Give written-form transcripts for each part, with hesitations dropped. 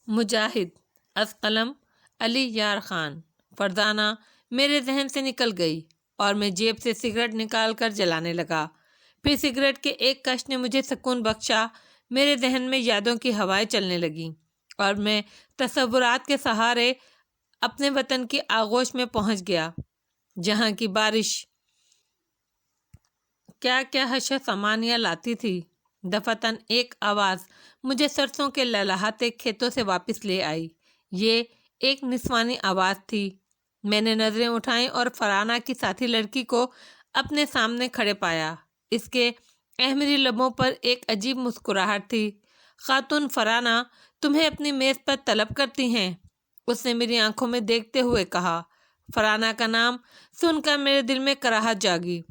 مجاہد از قلم علی یار خان۔ فرزانہ میرے ذہن سے نکل گئی اور میں جیب سے سگریٹ نکال کر جلانے لگا۔ پھر سگریٹ کے ایک کش نے مجھے سکون بخشا۔ میرے ذہن میں یادوں کی ہوائیں چلنے لگیں اور میں تصورات کے سہارے اپنے وطن کی آغوش میں پہنچ گیا، جہاں کی بارش کیا کیا حشر سمانیہ لاتی تھی۔ دفعتاً ایک آواز مجھے سرسوں کے لہلہاتے کھیتوں سے واپس لے آئی۔ یہ ایک نسوانی آواز تھی۔ میں نے نظریں اٹھائیں اور فرانہ کی ساتھی لڑکی کو اپنے سامنے کھڑے پایا۔ اس کے احمری لبوں پر ایک عجیب مسکراہٹ تھی۔ خاتون فرانہ، تمہیں اپنی میز پر طلب کرتی ہیں، اس نے میری آنکھوں میں دیکھتے ہوئے کہا۔ فرانہ کا نام سن کر میرے دل میں کراہت جاگی۔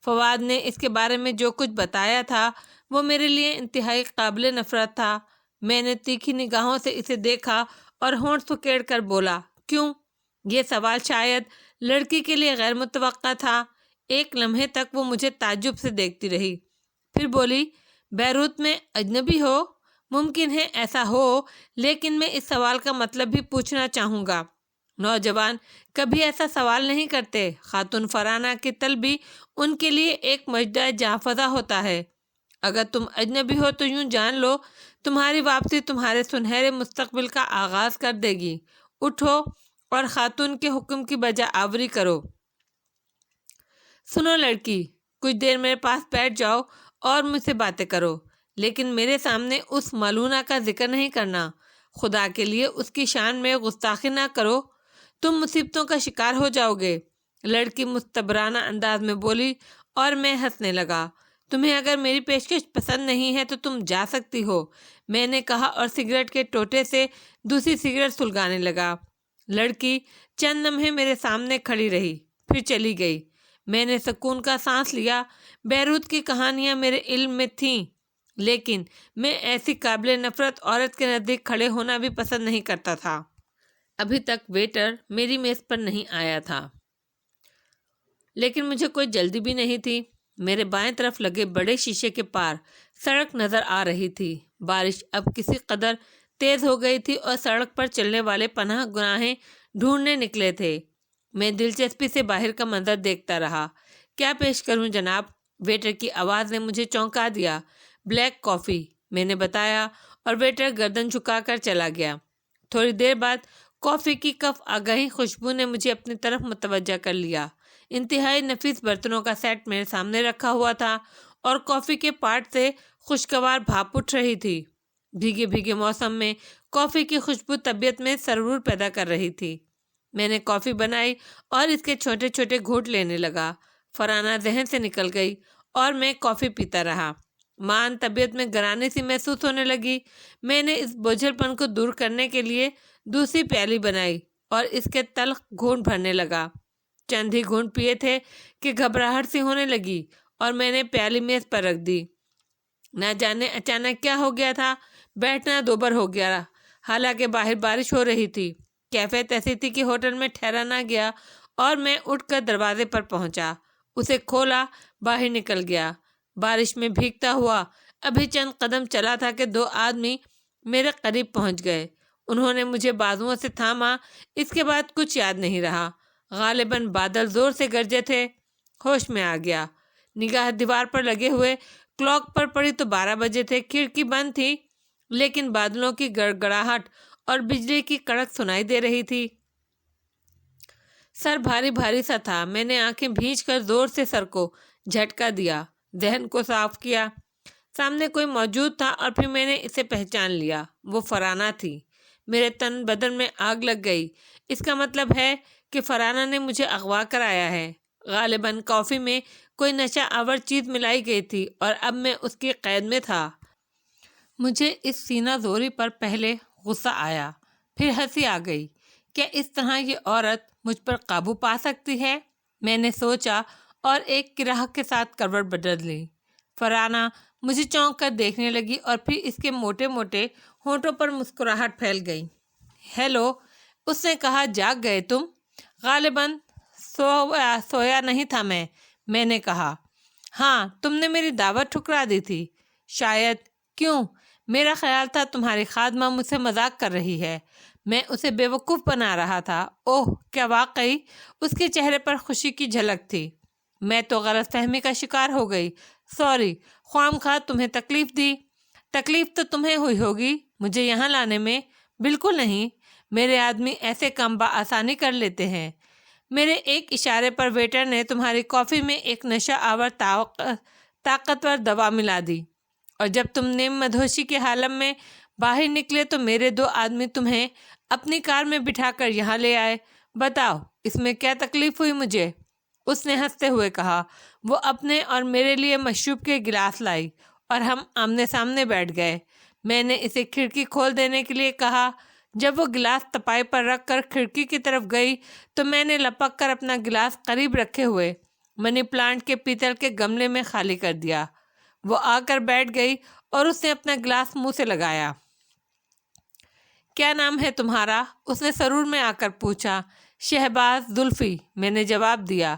فواد نے اس کے بارے میں جو کچھ بتایا تھا وہ میرے لیے انتہائی قابل نفرت تھا۔ میں نے تیکھی نگاہوں سے اسے دیکھا اور ہونٹ سکیڑ کر بولا، کیوں؟ یہ سوال شاید لڑکی کے لیے غیر متوقع تھا۔ ایک لمحے تک وہ مجھے تعجب سے دیکھتی رہی، پھر بولی، بیروت میں اجنبی ہو؟ ممکن ہے ایسا ہو، لیکن میں اس سوال کا مطلب بھی پوچھنا چاہوں گا۔ نوجوان کبھی ایسا سوال نہیں کرتے۔ خاتون فرانہ کی طلبی ان کے لیے ایک مجدہ جاں فضا ہوتا ہے۔ اگر تم اجنبی ہو تو یوں جان لو تمہاری واپسی تمہارے سنہرے مستقبل کا آغاز کر دے گی۔ اٹھو اور خاتون کے حکم کی بجا آوری کرو۔ سنو لڑکی، کچھ دیر میرے پاس بیٹھ جاؤ اور مجھ سے باتیں کرو، لیکن میرے سامنے اس ملونہ کا ذکر نہیں کرنا۔ خدا کے لیے اس کی شان میں گستاخی نہ کرو، تم مصیبتوں کا شکار ہو جاؤ گے۔ لڑکی مستبرانہ انداز میں بولی اور میں ہنسنے لگا۔ تمہیں اگر میری پیشکش پسند نہیں ہے تو تم جا سکتی ہو، میں نے کہا اور سگریٹ کے ٹوٹے سے دوسری سگریٹ سلگانے لگا۔ لڑکی چند لمحے میرے سامنے کھڑی رہی، پھر چلی گئی۔ میں نے سکون کا سانس لیا۔ بیروت کی کہانیاں میرے علم میں تھیں، لیکن میں ایسی قابل نفرت عورت کے نزدیک کھڑے ہونا بھی پسند نہیں کرتا تھا۔ ابھی تک ویٹر میری میز پر نہیں آیا تھا، لیکن مجھے کوئی جلدی بھی نہیں تھی۔ میرے بائیں طرف لگے بڑے شیشے کے پار سڑک نظر آ رہی تھی۔ بارش اب کسی قدر تیز ہو گئی تھی اور سڑک پر چلنے والے پناہ گاہیں ڈھونڈنے نکلے تھے۔ میں دلچسپی سے باہر کا منظر دیکھتا رہا۔ کیا پیش کروں جناب؟ ویٹر کی آواز نے مجھے چونکا دیا۔ بلیک کافی، میں نے بتایا اور ویٹر گردن جھکا کر چلا گیا۔ تھوڑی دیر بعد کافی کی کف آگاہی خوشبو نے مجھے اپنی طرف متوجہ کر لیا۔ انتہائی نفیس برتنوں کا سیٹ میرے سامنے رکھا ہوا تھا اور کافی کے پاٹ سے خوشگوار بھاپ اٹھ رہی تھی۔ بھیگے بھیگے موسم میں کافی کی خوشبو طبیعت میں سرور پیدا کر رہی تھی۔ میں نے کافی بنائی اور اس کے چھوٹے چھوٹے گھونٹ لینے لگا۔ فرانہ ذہن سے نکل گئی اور میں کافی پیتا رہا۔ مان طبیعت میں گرانی سی محسوس ہونے لگی۔ میں نے اس بوجھل پن کو دور کرنے کے لیے دوسری پیالی بنائی اور اس کے تلخ گھونٹ بھرنے لگا۔ چند ہی گھونٹ پیے تھے کہ گھبراہٹ سی ہونے لگی اور میں نے پیالی میز پر رکھ دی۔ نہ جانے اچانک کیا ہو گیا تھا، بیٹھنا دوبر ہو گیا، حالانکہ باہر بارش ہو رہی تھی۔ کیفیت ایسی تھی کہ ہوٹل میں ٹھہرا نہ گیا اور میں اٹھ کر دروازے پر پہنچا، اسے کھولا، باہر نکل گیا۔ بارش میں بھیگتا ہوا ابھی چند قدم چلا تھا کہ دو آدمی میرے قریب پہنچ گئے۔ انہوں نے مجھے بازوؤں سے تھاما۔ اس کے بعد کچھ یاد نہیں رہا۔ غالباً بادل زور سے گرجے تھے۔ ہوش میں آ گیا۔ نگاہ دیوار پر لگے ہوئے کلاک پر پڑی تو 12 بجے تھے۔ کھڑکی بند تھی، لیکن بادلوں کی گڑگڑاہٹ اور بجلی کی کڑک سنائی دے رہی تھی۔ سر بھاری بھاری سا تھا۔ میں نے آنکھیں بھیج کر زور سے سر کو جھٹکا دیا، ذہن کو صاف کیا۔ سامنے کوئی موجود تھا اور پھر میں نے اسے پہچان لیا۔ وہ فرانہ تھی۔ میرے تن بدن میں آگ لگ گئی۔ اس کا مطلب ہے کہ فرانہ نے مجھے اغوا کرایا ہے۔ غالباً کافی میں کوئی نشہ آور چیز ملائی گئی تھی اور اب میں اس کی قید میں تھا۔ مجھے اس سینہ زوری پر پہلے غصہ آیا، پھر ہنسی آ گئی۔ کیا اس طرح یہ عورت مجھ پر قابو پا سکتی ہے؟ میں نے سوچا اور ایک کرہ کے ساتھ کروٹ بدل لی۔ فرانہ مجھے چونک کر دیکھنے لگی اور پھر اس کے موٹے موٹے ہونٹوں پر مسکراہٹ پھیل گئی۔ ہیلو، اس نے کہا، جاگ گئے تم؟ غالباً سویا نہیں تھا میں نے کہا۔ ہاں، تم نے میری دعوت ٹھکرا دی تھی۔ شاید۔ کیوں؟ میرا خیال تھا تمہاری خادمہ مجھ سے مذاق کر رہی ہے۔ میں اسے بیوقوف بنا رہا تھا۔ اوہ، کیا واقعی؟ اس کے چہرے پر خوشی کی جھلک تھی۔ میں تو غلط فہمی کا شکار ہو گئی۔ سوری، خواہ مخواہ تمہیں تکلیف دی۔ تکلیف تو تمہیں ہوئی ہوگی مجھے یہاں لانے میں۔ بالکل نہیں، میرے آدمی ایسے کام بآسانی کر لیتے ہیں۔ میرے ایک اشارے پر ویٹر نے تمہاری کافی میں ایک نشہ آور طاقتور دوا ملا دی، اور جب تم نیم مدہوشی کے عالم میں باہر نکلے تو میرے 2 آدمی تمہیں اپنی کار میں بٹھا کر یہاں لے آئے۔ بتاؤ، اس میں کیا تکلیف ہوئی مجھے؟ اس نے ہنستے ہوئے کہا۔ وہ اپنے اور میرے لیے مشروب کے گلاس لائی اور ہم آمنے سامنے بیٹھ گئے۔ میں نے اسے کھڑکی کھول دینے کے لیے کہا۔ جب وہ گلاس تپائی پر رکھ کر کھڑکی کی طرف گئی تو میں نے لپک کر اپنا گلاس قریب رکھے ہوئے منی پلانٹ کے پیتل کے گملے میں خالی کر دیا۔ وہ آ کر بیٹھ گئی اور اس نے اپنا گلاس منہ سے لگایا۔ کیا نام ہے تمہارا؟ اس نے سرور میں آ کر پوچھا۔ شہباز زلفی، میں نے جواب دیا۔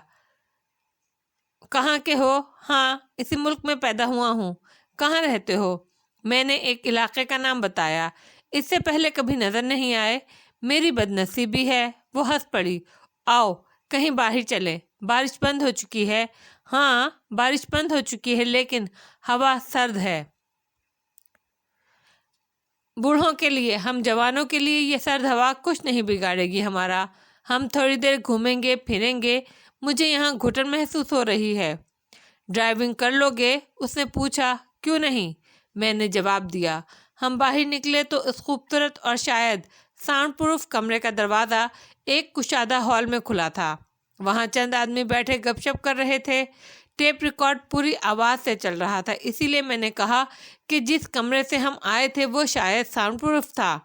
کہاں کے ہو؟ ہاں، اسی ملک میں پیدا ہوا ہوں۔ کہاں رہتے ہو؟ میں نے ایک علاقے کا نام بتایا۔ اس سے پہلے کبھی نظر نہیں آئے؟ میری بدنصیبی ہے۔ وہ ہنس پڑی۔ آؤ کہیں باہر چلیں، بارش بند ہو چکی ہے۔ ہاں، بارش بند ہو چکی ہے، لیکن ہوا سرد ہے۔ بوڑھوں کے لیے، ہم جوانوں کے لیے یہ سرد ہوا کچھ نہیں بگاڑے گی ہمارا۔ ہم تھوڑی دیر گھومیں گے پھریں گے۔ مجھے یہاں گھٹن محسوس ہو رہی ہے۔ ڈرائیونگ کر لو گے؟ اس نے پوچھا۔ کیوں نہیں؟ میں نے جواب دیا۔ ہم باہر نکلے تو اس خوبصورت اور شاید ساؤنڈ پروف کمرے کا دروازہ ایک کشادہ ہال میں کھلا تھا۔ وہاں چند آدمی بیٹھے گپ شپ کر رہے تھے۔ ٹیپ ریکارڈ پوری آواز سے چل رہا تھا، اسی لیے میں نے کہا کہ جس کمرے سے ہم آئے تھے وہ شاید ساؤنڈ پروف تھا،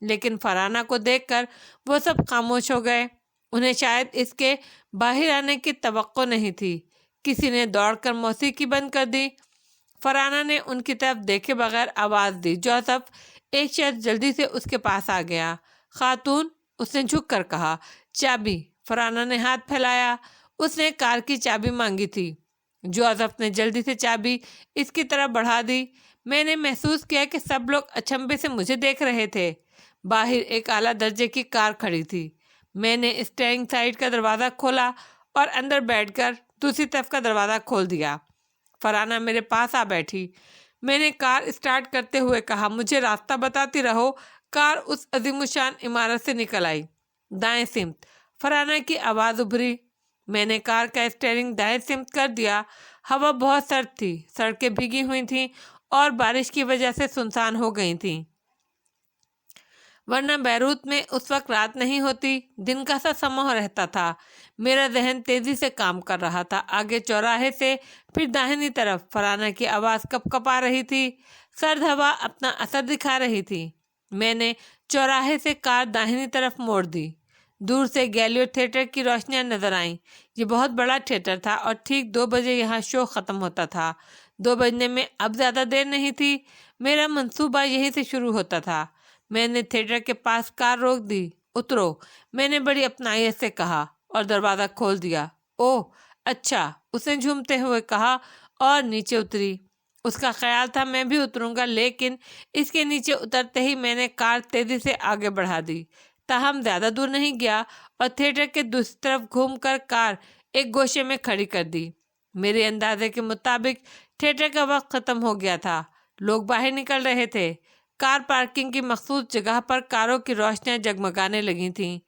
لیکن فرانہ کو دیکھ کر وہ سب خاموش ہو گئے۔ انہیں شاید اس کے باہر آنے کی توقع نہیں تھی۔ کسی نے دوڑ کر موسیقی بند کر دی۔ فرانہ نے ان کی طرف دیکھے بغیر آواز دی۔ جوزف، ایک شخص جلدی سے اس کے پاس آ گیا۔ خاتون، اس نے جھک کر کہا۔ چابی؟ فرانہ نے ہاتھ پھیلایا۔ اس نے کار کی چابی مانگی تھی۔ جوزف نے جلدی سے چابی اس کی طرف بڑھا دی۔ میں نے محسوس کیا کہ سب لوگ اچنبھے سے مجھے دیکھ رہے تھے۔ باہر ایک اعلیٰ درجے کی کار کھڑی تھی۔ میں نے اسٹیئرنگ سائیڈ کا دروازہ کھولا اور اندر بیٹھ کر دوسری طرف کا دروازہ کھول دیا۔ فرانہ میرے پاس آ بیٹھی۔ میں نے کار اسٹارٹ کرتے ہوئے کہا، مجھے راستہ بتاتی رہو۔ کار اس عظیم الشان عمارت سے نکل آئی۔ دائیں سمت، فرانہ کی آواز ابھری۔ میں نے کار کا اسٹیئرنگ دائیں سمت کر دیا۔ ہوا بہت سرد تھی، سڑکیں بھیگی ہوئی تھیں اور بارش کی وجہ سے سنسان ہو گئی تھیں، ورنہ بیروت میں اس وقت رات نہیں ہوتی، دن کا سا سماں رہتا تھا۔ میرا ذہن تیزی سے کام کر رہا تھا۔ آگے چوراہے سے پھر داہنی طرف فرانہ کی آواز کپ کپا رہی تھی۔ سرد ہوا اپنا اثر دکھا رہی تھی۔ میں نے چوراہے سے کار داہنی طرف موڑ دی۔ دور سے گیلیو تھیٹر کی روشنیاں نظر آئیں۔ یہ بہت بڑا تھیٹر تھا اور ٹھیک 2 بجے یہاں شو ختم ہوتا تھا۔ 2 بجنے میں اب زیادہ دیر نہیں تھی۔ میرا منصوبہ یہیں سے شروع ہوتا تھا۔ میں نے تھیٹر کے پاس کار روک دی۔ اترو، میں نے بڑی اپنائیت سے کہا اور دروازہ کھول دیا۔ اوہ اچھا، اس نے جھومتے ہوئے کہا اور نیچے اتری۔ اس کا خیال تھا میں بھی اتروں گا، لیکن اس کے نیچے اترتے ہی میں نے کار تیزی سے آگے بڑھا دی۔ تاہم زیادہ دور نہیں گیا اور تھیٹر کے دوسری طرف گھوم کر کار ایک گوشے میں کھڑی کر دی۔ میرے اندازے کے مطابق تھیٹر کا وقت ختم ہو گیا تھا۔ لوگ باہر نکل رہے تھے۔ کار پارکنگ کی مخصوص جگہ پر کاروں کی روشنیاں جگمگانے لگی تھیں۔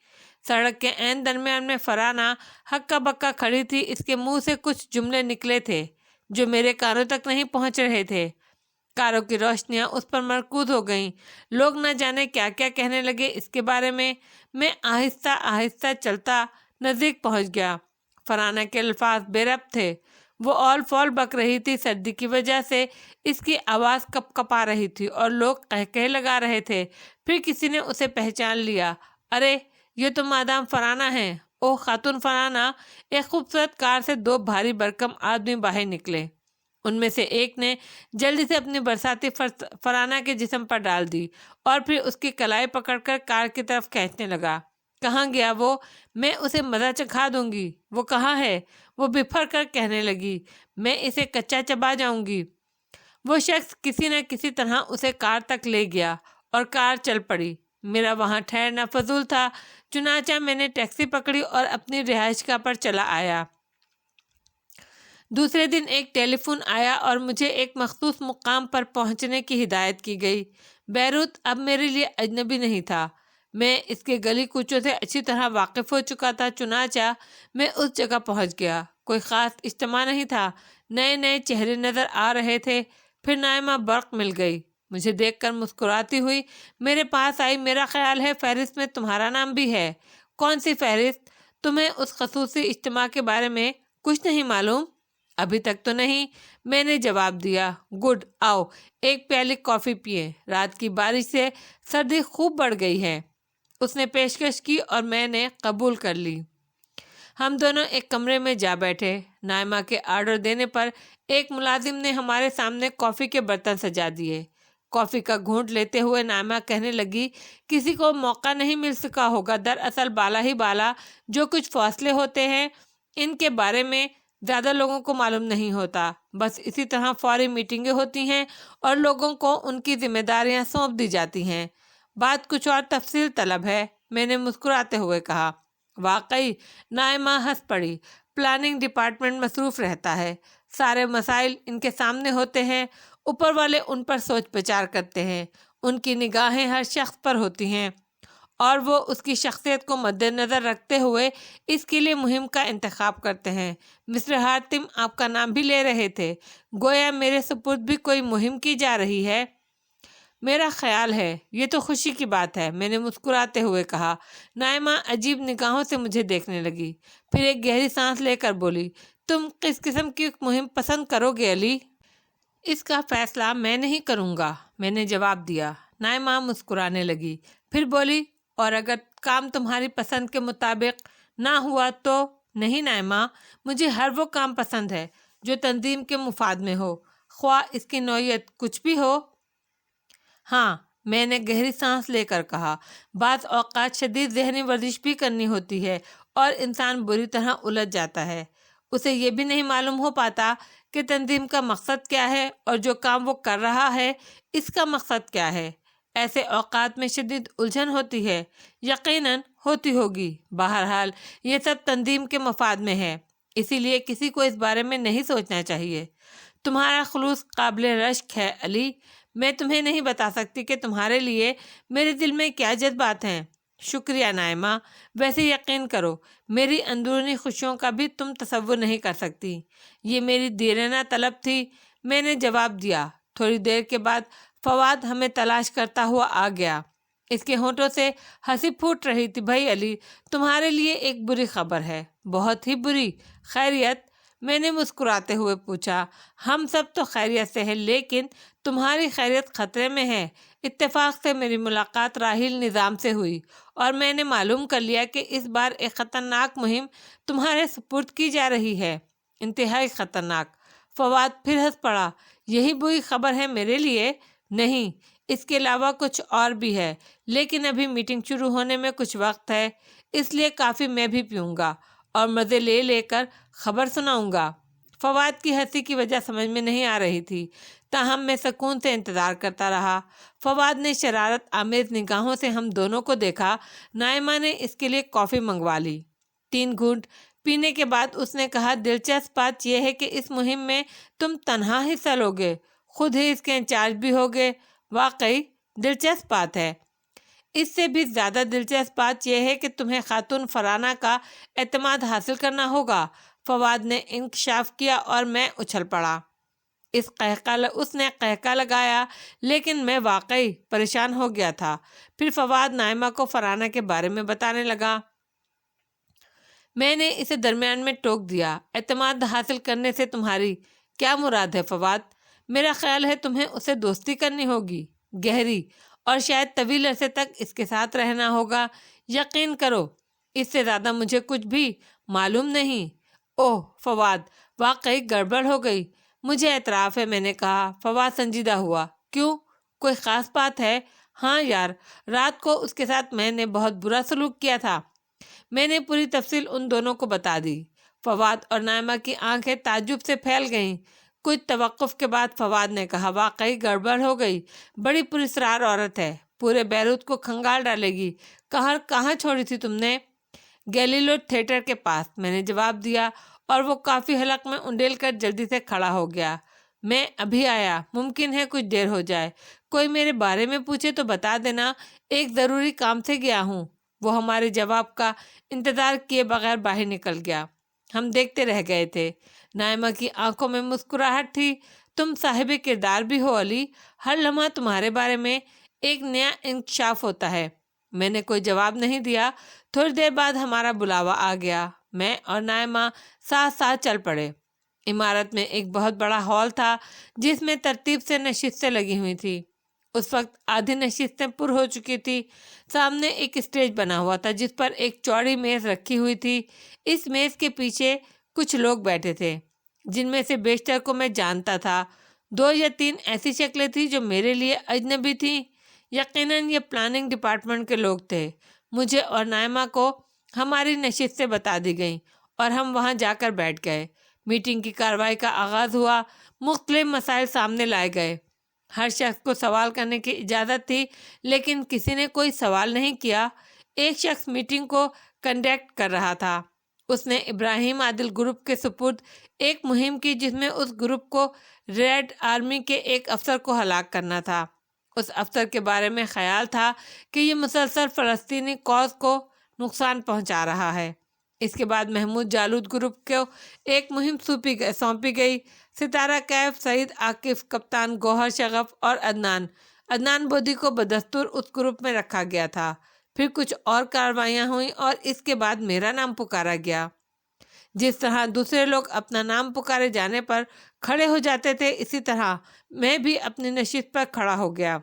سڑک کے عین درمیان میں فرانہ ہکا بکا کھڑی تھی۔ اس کے منہ سے کچھ جملے نکلے تھے جو میرے کانوں تک نہیں پہنچ رہے تھے۔ کاروں کی روشنیاں اس پر مرکوز ہو گئیں۔ لوگ نہ جانے کیا کیا کہنے لگے اس کے بارے میں۔ میں آہستہ آہستہ چلتا نزدیک پہنچ گیا۔ فرانہ کے الفاظ بے ربط تھے۔ وہ اول فول بک رہی تھی۔ سردی کی وجہ سے اس کی آواز کپ کپا رہی تھی اور لوگ قہقہے لگا رہے تھے۔ پھر کسی نے اسے پہچان لیا۔ ارے، یہ تو مادام فرانہ ہیں۔ اوہ خاتون فرانہ۔ ایک خوبصورت کار سے 2 بھاری بھرکم آدمی باہر نکلے۔ ان میں سے ایک نے جلدی سے اپنی برساتی فرانہ کے جسم پر ڈال دی اور پھر اس کی کلائی پکڑ کر کار کی طرف کھینچنے لگا۔ کہاں گیا وہ؟ میں اسے مزہ چکھا دوں گی۔ وہ کہاں ہے؟ وہ بفر کر کہنے لگی۔ میں اسے کچا چبا جاؤں گی۔ وہ شخص کسی نہ کسی طرح اسے کار تک لے گیا اور کار چل پڑی۔ میرا وہاں ٹھہرنا فضول تھا، چنانچہ میں نے ٹیکسی پکڑی اور اپنی رہائش گاہ پر چلا آیا۔ دوسرے دن ایک ٹیلی فون آیا اور مجھے ایک مخصوص مقام پر پہنچنے کی ہدایت کی گئی۔ بیروت اب میرے لیے اجنبی نہیں تھا، میں اس کے گلی کوچوں سے اچھی طرح واقف ہو چکا تھا، چنانچہ میں اس جگہ پہنچ گیا۔ کوئی خاص اجتماع نہیں تھا، نئے نئے چہرے نظر آ رہے تھے۔ پھر نائمہ برق مل گئی، مجھے دیکھ کر مسکراتی ہوئی میرے پاس آئی۔ میرا خیال ہے فہرست میں تمہارا نام بھی ہے۔ کون سی فہرست؟ تمہیں اس خصوصی اجتماع کے بارے میں کچھ نہیں معلوم؟ ابھی تک تو نہیں، میں نے جواب دیا۔ گڈ، آؤ ایک پیالی کافی پیئیں، رات کی بارش سے سردی خوب بڑھ گئی ہے۔ اس نے پیشکش کی اور میں نے قبول کر لی۔ ہم دونوں ایک کمرے میں جا بیٹھے۔ نائمہ کے آرڈر دینے پر ایک ملازم نے ہمارے سامنے کافی کے برتن سجا دیے۔ کافی کا گھونٹ لیتے ہوئے نائمہ کہنے لگی، کسی کو موقع نہیں مل سکا ہوگا، دراصل بالا ہی بالا جو کچھ فاصلے ہوتے ہیں ان کے بارے میں زیادہ لوگوں کو معلوم نہیں ہوتا، بس اسی طرح فوری میٹنگیں ہوتی ہیں اور لوگوں کو ان کی ذمہ داریاں سونپ دی جاتی ہیں۔ بات کچھ اور تفصیل طلب ہے، میں نے مسکراتے ہوئے کہا۔ واقعی؟ نائمہ ہنس پڑی۔ پلاننگ ڈپارٹمنٹ مصروف رہتا ہے، سارے مسائل ان کے سامنے ہوتے ہیں، اوپر والے ان پر سوچ بچار کرتے ہیں، ان کی نگاہیں ہر شخص پر ہوتی ہیں اور وہ اس کی شخصیت کو مد نظر رکھتے ہوئے اس کے لیے مہم کا انتخاب کرتے ہیں۔ مسٹر حاتم آپ کا نام بھی لے رہے تھے، گویا میرے سپرد بھی کوئی مہم کی جا رہی ہے۔ میرا خیال ہے یہ تو خوشی کی بات ہے، میں نے مسکراتے ہوئے کہا۔ نائمہ عجیب نگاہوں سے مجھے دیکھنے لگی، پھر ایک گہری سانس لے کر بولی، تم کس قسم کی مہم پسند کرو گے علی؟ اس کا فیصلہ میں نہیں کروں گا، میں نے جواب دیا۔ نائمہ مسکرانے لگی، پھر بولی، اور اگر کام تمہاری پسند کے مطابق نہ ہوا تو؟ نہیں نائمہ، مجھے ہر وہ کام پسند ہے جو تنظیم کے مفاد میں ہو، خواہ اس کی نوعیت کچھ بھی ہو۔ ہاں، میں نے گہری سانس لے کر کہا، بعض اوقات شدید ذہنی ورزش بھی کرنی ہوتی ہے اور انسان بری طرح الجھ جاتا ہے، اسے یہ بھی نہیں معلوم ہو پاتا کہ تنظیم کا مقصد کیا ہے اور جو کام وہ کر رہا ہے اس کا مقصد کیا ہے۔ ایسے اوقات میں شدید الجھن ہوتی ہے، یقیناً ہوتی ہوگی، بہرحال یہ سب تنظیم کے مفاد میں ہے، اسی لیے کسی کو اس بارے میں نہیں سوچنا چاہیے۔ تمہارا خلوص قابل رشک ہے علی، میں تمہیں نہیں بتا سکتی کہ تمہارے لیے میرے دل میں کیا جذبات ہیں۔ شکریہ نائمہ، ویسے یقین کرو میری اندرونی خوشیوں کا بھی تم تصور نہیں کر سکتی، یہ میری دیرینہ طلب تھی، میں نے جواب دیا۔ تھوڑی دیر کے بعد فواد ہمیں تلاش کرتا ہوا آ گیا، اس کے ہونٹوں سے ہنسی پھوٹ رہی تھی۔ بھائی علی، تمہارے لیے ایک بری خبر ہے، بہت ہی بری۔ خیریت؟ میں نے مسکراتے ہوئے پوچھا۔ ہم سب تو خیریت سے ہیں، لیکن تمہاری خیریت خطرے میں ہے۔ اتفاق سے میری ملاقات راحیل نظام سے ہوئی اور میں نے معلوم کر لیا کہ اس بار ایک خطرناک مہم تمہارے سپرد کی جا رہی ہے، انتہائی خطرناک۔ فواد پھر ہنس پڑا۔ یہی بری خبر ہے میرے لیے؟ نہیں، اس کے علاوہ کچھ اور بھی ہے، لیکن ابھی میٹنگ شروع ہونے میں کچھ وقت ہے، اس لیے کافی میں بھی پیوں گا اور مزے لے لے کر خبر سناؤں گا۔ فواد کی ہنسی کی وجہ سمجھ میں نہیں آ رہی تھی، تاہم میں سکون سے انتظار کرتا رہا۔ فواد نے شرارت آمیز نگاہوں سے ہم دونوں کو دیکھا۔ نائمہ نے اس کے لیے کافی منگوا لی۔ 3 گھونٹ پینے کے بعد اس نے کہا، دلچسپ بات یہ ہے کہ اس مہم میں تم تنہا حصہ لوگے، خود ہی اس کے انچارج بھی ہوگے۔ واقعی دلچسپ بات ہے۔ اس سے بھی زیادہ دلچسپ بات یہ ہے کہ تمہیں خاتون فرانہ کا اعتماد حاصل کرنا ہوگا، فواد نے انکشاف کیا اور میں اچھل پڑا۔ اس نے قہقہ لگایا، لیکن میں واقعی پریشان ہو گیا تھا۔ پھر فواد نائمہ کو فرانہ کے بارے میں بتانے لگا۔ میں نے اسے درمیان میں ٹوک دیا۔ اعتماد حاصل کرنے سے تمہاری کیا مراد ہے فواد؟ میرا خیال ہے تمہیں اسے دوستی کرنی ہوگی، گہری، اور شاید طویل عرصے تک اس کے ساتھ رہنا ہوگا۔ یقین کرو اس سے زیادہ مجھے کچھ بھی معلوم نہیں۔ اوہ فواد، واقعی گڑبڑ ہو گئی، مجھے اعتراف ہے، میں نے کہا۔ فواد سنجیدہ ہوا۔ کیوں، کوئی خاص بات ہے؟ ہاں یار، رات کو اس کے ساتھ میں نے بہت برا سلوک کیا تھا۔ میں نے پوری تفصیل ان دونوں کو بتا دی۔ فواد اور نائمہ کی آنکھیں تعجب سے پھیل گئیں۔ کچھ توقف کے بعد فواد نے کہا، واقعی گڑبڑ ہو گئی، بڑی پراسرار عورت ہے، پورے بیروت کو کھنگال ڈالے گی۔ کہاں چھوڑی تھی تم نے؟ گیلیلو تھیٹر کے پاس، میں نے جواب دیا، اور وہ کافی حلق میں انڈیل کر جلدی سے کھڑا ہو گیا۔ میں ابھی آیا، ممکن ہے کچھ دیر ہو جائے، کوئی میرے بارے میں پوچھے تو بتا دینا، ایک ضروری کام سے گیا ہوں۔ وہ ہمارے جواب کا انتظار کیے بغیر باہر نکل گیا۔ ہم دیکھتے رہ گئے تھے۔ نائمہ کی آنکھوں میں مسکراہٹ تھی۔ تم صاحب کردار بھی ہو علی، ہر لمحہ تمہارے بارے میں ایک نیا انکشاف ہوتا ہے۔ میں نے کوئی جواب نہیں دیا۔ تھوڑی دیر بعد ہمارا بلاوا آ گیا۔ میں اور نائمہ ساتھ ساتھ چل پڑے۔ عمارت میں ایک بہت بڑا ہال تھا جس میں ترتیب سے نشستیں لگی ہوئی تھی۔ اس وقت آدھی نشستیں پر ہو چکی تھی۔ سامنے ایک اسٹیج بنا ہوا تھا جس پر ایک چوڑی میز رکھی ہوئی تھی۔ اس میز کے پیچھے کچھ لوگ بیٹھے تھے جن میں سے بیشتر کو میں جانتا تھا۔ 2 یا 3 ایسی شکلیں تھیں جو میرے لیے اجنبی تھیں۔ یقیناً یہ پلاننگ ڈپارٹمنٹ کے لوگ تھے۔ مجھے اور نائمہ کو ہماری نشستیں بتا دی گئیں اور ہم وہاں جا کر بیٹھ گئے۔ میٹنگ کی کارروائی کا آغاز ہوا۔ مختلف مسائل سامنے لائے گئے۔ ہر شخص کو سوال کرنے کی اجازت تھی، لیکن کسی نے کوئی سوال نہیں کیا۔ ایک شخص میٹنگ کو کنڈکٹ کر رہا تھا۔ اس نے ابراہیم عادل گروپ کے سپرد ایک مہم کی جس میں اس گروپ کو ریڈ آرمی کے ایک افسر کو ہلاک کرنا تھا۔ اس افسر کے بارے میں خیال تھا کہ یہ مسلسل فلسطینی کاز کو نقصان پہنچا رہا ہے۔ اس کے بعد محمود جالود گروپ کو ایک مہم سونپی گئی۔ ستارہ کیف، سعید عاکف، کپتان گوہر شغف اور عدنان بودی کو بدستور اس گروپ میں رکھا گیا تھا۔ پھر کچھ اور کارروائیاں ہوئیں اور اس کے بعد میرا نام پکارا گیا۔ جس طرح دوسرے لوگ اپنا نام پکارے جانے پر کھڑے ہو جاتے تھے، اسی طرح میں بھی اپنی نشست پر کھڑا ہو گیا،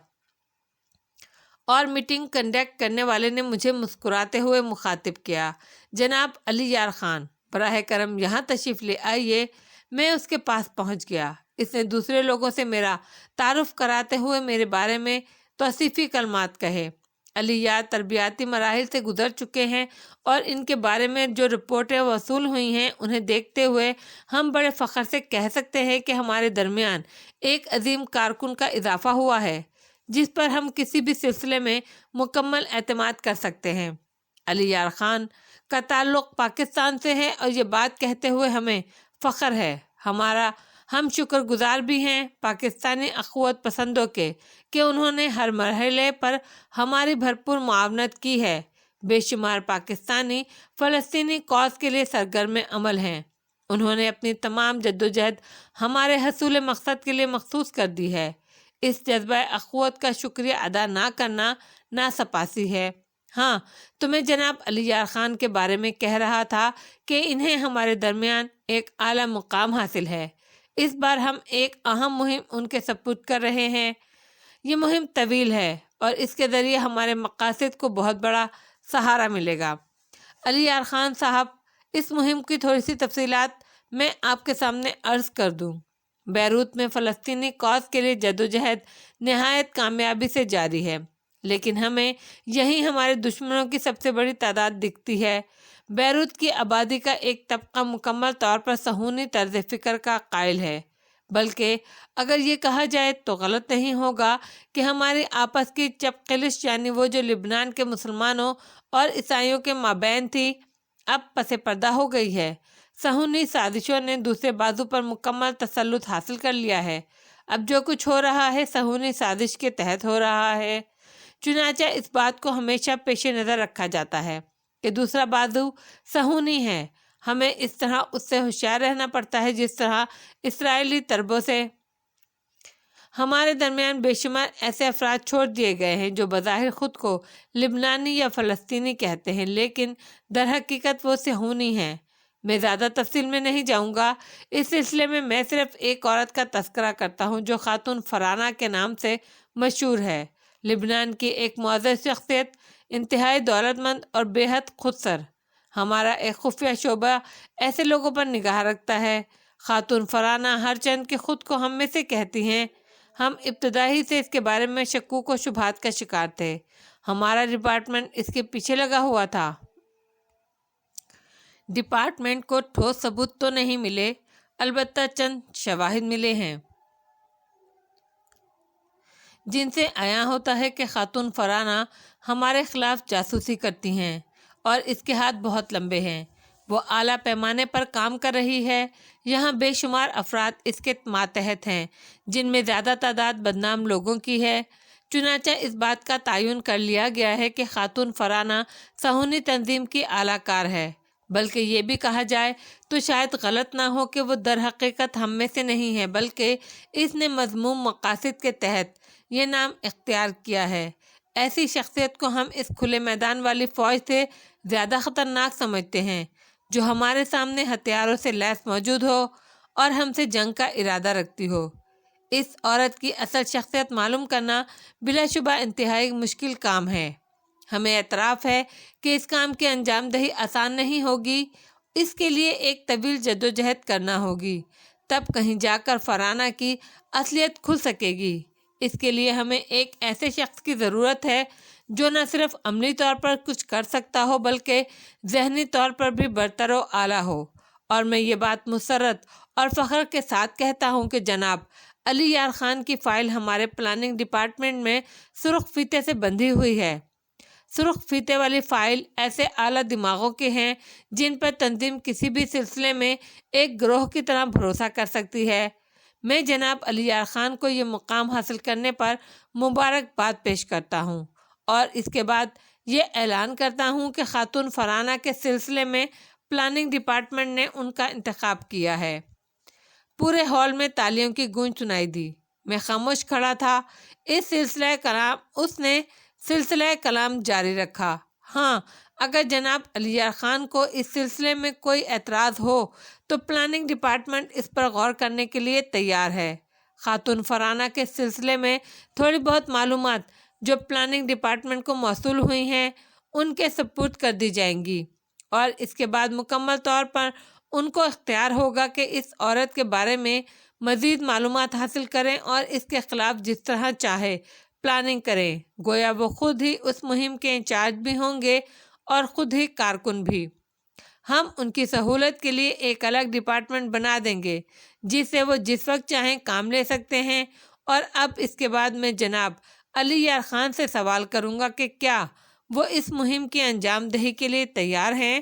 اور میٹنگ کنڈکٹ کرنے والے نے مجھے مسکراتے ہوئے مخاطب کیا، جناب علی یار خان، براہ کرم یہاں تشریف لے آئیے۔ میں اس کے پاس پہنچ گیا۔ اس نے دوسرے لوگوں سے میرا تعارف کراتے ہوئے میرے بارے میں توصیفی کلمات کہے۔ علی یار تربیتی مراحل سے گزر چکے ہیں اور ان کے بارے میں جو رپورٹیں وصول ہوئی ہیں انہیں دیکھتے ہوئے ہم بڑے فخر سے کہہ سکتے ہیں کہ ہمارے درمیان ایک عظیم کارکن کا اضافہ ہوا ہے جس پر ہم کسی بھی سلسلے میں مکمل اعتماد کر سکتے ہیں۔ علی یار خان کا تعلق پاکستان سے ہے اور یہ بات کہتے ہوئے ہمیں فخر ہے۔ ہم شکر گزار بھی ہیں پاکستانی اخوت پسندوں کے کہ انہوں نے ہر مرحلے پر ہماری بھرپور معاونت کی ہے۔ بے شمار پاکستانی فلسطینی کاز کے لیے سرگرم عمل ہیں۔ انہوں نے اپنی تمام جدوجہد ہمارے حصول مقصد کے لیے مخصوص کر دی ہے۔ اس جذبہ اخوت کا شکریہ ادا نہ کرنا ناسپاسی ہے۔ ہاں، تمہیں جناب علی یار خان کے بارے میں کہہ رہا تھا کہ انہیں ہمارے درمیان ایک اعلیٰ مقام حاصل ہے۔ اس بار ہم ایک اہم مہم ان کے سپرد کر رہے ہیں۔ یہ مہم طویل ہے اور اس کے ذریعے ہمارے مقاصد کو بہت بڑا سہارا ملے گا۔ علی یار خان صاحب، اس مہم کی تھوڑی سی تفصیلات میں آپ کے سامنے عرض کر دوں۔ بیروت میں فلسطینی کاز کے لیے جدوجہد نہایت کامیابی سے جاری ہے، لیکن ہمیں یہیں ہمارے دشمنوں کی سب سے بڑی تعداد دکھتی ہے۔ بیروت کی آبادی کا ایک طبقہ مکمل طور پر صہیونی طرز فکر کا قائل ہے، بلکہ اگر یہ کہا جائے تو غلط نہیں ہوگا کہ ہماری آپس کی چپقلش، یعنی وہ جو لبنان کے مسلمانوں اور عیسائیوں کے مابین تھی، اب پس پردہ ہو گئی ہے۔ صہیونی سازشوں نے دوسرے بازو پر مکمل تسلط حاصل کر لیا ہے۔ اب جو کچھ ہو رہا ہے صہیونی سازش کے تحت ہو رہا ہے۔ چنانچہ اس بات کو ہمیشہ پیش نظر رکھا جاتا ہے کہ دوسرا بازو صہیونی ہے۔ ہمیں اس طرح اس سے ہوشیار رہنا پڑتا ہے جس طرح اسرائیلی طربوں سے ہمارے درمیان بے شمار ایسے افراد چھوڑ دیے گئے ہیں جو بظاہر خود کو لبنانی یا فلسطینی کہتے ہیں، لیکن در حقیقت وہ صہیونی ہیں۔ میں زیادہ تفصیل میں نہیں جاؤں گا۔ اس سلسلے میں صرف ایک عورت کا تذکرہ کرتا ہوں جو خاتون فرانہ کے نام سے مشہور ہے۔ لبنان کی ایک معزز شخصیت، انتہائی دولت مند اور بے حد خودسر۔ ہمارا ایک خفیہ شعبہ ایسے لوگوں پر نگاہ رکھتا ہے۔ خاتون فرانہ ہر چند کہ خود کو ہم میں سے کہتی ہیں۔ ہم ابتدا ہی سے اس کے بارے میں شکوک و شبہات کا شکار تھے۔ ہمارا ڈپارٹمنٹ اس کے پیچھے لگا ہوا تھا۔ ڈپارٹمنٹ کو ٹھوس ثبوت تو نہیں ملے۔ البتہ چند شواہد ملے ہیں جن سے عیاں ہوتا ہے کہ خاتون فرانہ ہمارے خلاف جاسوسی کرتی ہیں اور اس کے ہاتھ بہت لمبے ہیں۔ وہ اعلیٰ پیمانے پر کام کر رہی ہے۔ یہاں بے شمار افراد اس کے ماتحت ہیں جن میں زیادہ تعداد بدنام لوگوں کی ہے۔ چنانچہ اس بات کا تعین کر لیا گیا ہے کہ خاتون فرانہ صہیونی تنظیم کی اعلیٰ کار ہے، بلکہ یہ بھی کہا جائے تو شاید غلط نہ ہو کہ وہ در حقیقت ہم میں سے نہیں ہے، بلکہ اس نے مذموم مقاصد کے تحت یہ نام اختیار کیا ہے۔ ایسی شخصیت کو ہم اس کھلے میدان والی فوج سے زیادہ خطرناک سمجھتے ہیں جو ہمارے سامنے ہتھیاروں سے لیس موجود ہو اور ہم سے جنگ کا ارادہ رکھتی ہو۔ اس عورت کی اصل شخصیت معلوم کرنا بلا شبہ انتہائی مشکل کام ہے۔ ہمیں اعتراف ہے کہ اس کام کی انجام دہی آسان نہیں ہوگی۔ اس کے لیے ایک طویل جدوجہد کرنا ہوگی، تب کہیں جا کر فرانہ کی اصلیت کھل سکے گی۔ اس کے لیے ہمیں ایک ایسے شخص کی ضرورت ہے جو نہ صرف عملی طور پر کچھ کر سکتا ہو بلکہ ذہنی طور پر بھی برتر و اعلیٰ ہو۔ اور میں یہ بات مسرت اور فخر کے ساتھ کہتا ہوں کہ جناب علی یار خان کی فائل ہمارے پلاننگ ڈپارٹمنٹ میں سرخ فیتے سے بندھی ہوئی ہے۔ سرخ فیتے والی فائل ایسے اعلیٰ دماغوں کے ہیں جن پر تنظیم کسی بھی سلسلے میں ایک گروہ کی طرح بھروسہ کر سکتی ہے۔ میں جناب علی یار خان کو یہ مقام حاصل کرنے پر مبارکباد پیش کرتا ہوں اور اس کے بعد یہ اعلان کرتا ہوں کہ خاتون فرانہ کے سلسلے میں پلاننگ ڈپارٹمنٹ نے ان کا انتخاب کیا ہے۔ پورے ہال میں تالیوں کی گونج سنائی دی۔ میں خاموش کھڑا تھا۔ اس نے سلسلہ کلام جاری رکھا۔ ہاں، اگر جناب علی یار خان کو اس سلسلے میں کوئی اعتراض ہو تو پلاننگ ڈپارٹمنٹ اس پر غور کرنے کے لیے تیار ہے۔ خاتون فرانہ کے سلسلے میں تھوڑی بہت معلومات جو پلاننگ ڈپارٹمنٹ کو موصول ہوئی ہیں ان کے سپرد کر دی جائیں گی، اور اس کے بعد مکمل طور پر ان کو اختیار ہوگا کہ اس عورت کے بارے میں مزید معلومات حاصل کریں اور اس کے خلاف جس طرح چاہے پلاننگ کریں۔ گویا وہ خود ہی اس مہم کے انچارج بھی ہوں گے اور خود ہی کارکن بھی۔ ہم ان کی سہولت کے لیے ایک الگ ڈپارٹمنٹ بنا دیں گے جس سے وہ جس وقت چاہیں کام لے سکتے ہیں۔ اور اب اس کے بعد میں جناب علی یار خان سے سوال کروں گا کہ کیا وہ اس مہم کی انجام دہی کے لیے تیار ہیں؟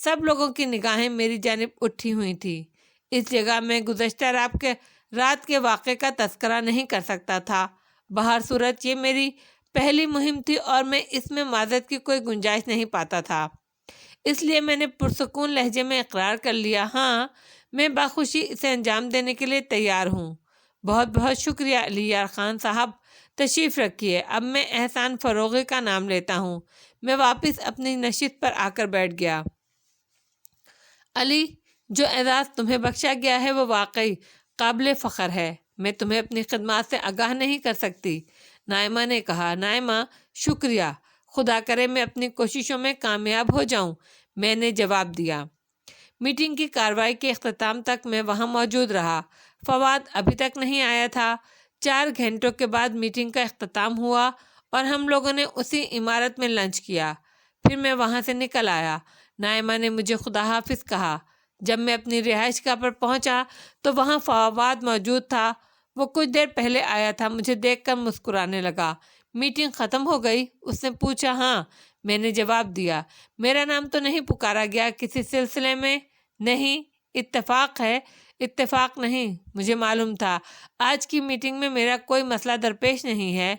سب لوگوں کی نگاہیں میری جانب اٹھی ہوئی تھی۔ اس جگہ میں گزشتہ رات کے واقعے کا تذکرہ نہیں کر سکتا تھا۔ بہر صورت یہ میری پہلی مہم تھی اور میں اس میں معذرت کی کوئی گنجائش نہیں پاتا تھا، اس لیے میں نے پرسکون لہجے میں اقرار کر لیا، ہاں، میں بخوشی اسے انجام دینے کے لیے تیار ہوں۔ بہت بہت شکریہ علی یار خان صاحب، تشریف رکھیے۔ اب میں احسان فروغی کا نام لیتا ہوں۔ میں واپس اپنی نشست پر آ کر بیٹھ گیا۔ علی، جو اعزاز تمہیں بخشا گیا ہے وہ واقعی قابل فخر ہے۔ میں تمہیں اپنی خدمات سے آگاہ نہیں کر سکتی، نائمہ نے کہا۔ نائمہ، شکریہ، خدا کرے میں اپنی کوششوں میں کامیاب ہو جاؤں، میں نے جواب دیا۔ میٹنگ کی کارروائی کے اختتام تک میں وہاں موجود رہا۔ فواد ابھی تک نہیں آیا تھا۔ 4 گھنٹوں کے بعد میٹنگ کا اختتام ہوا اور ہم لوگوں نے اسی عمارت میں لنچ کیا۔ پھر میں وہاں سے نکل آیا۔ نائمہ نے مجھے خدا حافظ کہا۔ جب میں اپنی رہائش گاہ پر پہنچا تو وہاں فواد موجود تھا۔ وہ کچھ دیر پہلے آیا تھا۔ مجھے دیکھ کر مسکرانے لگا۔ میٹنگ ختم ہو گئی؟ اس نے پوچھا۔ ہاں، میں نے جواب دیا۔ میرا نام تو نہیں پکارا گیا کسی سلسلے میں؟ نہیں، اتفاق ہے۔ اتفاق نہیں، مجھے معلوم تھا۔ آج کی میٹنگ میں میرا کوئی مسئلہ درپیش نہیں ہے۔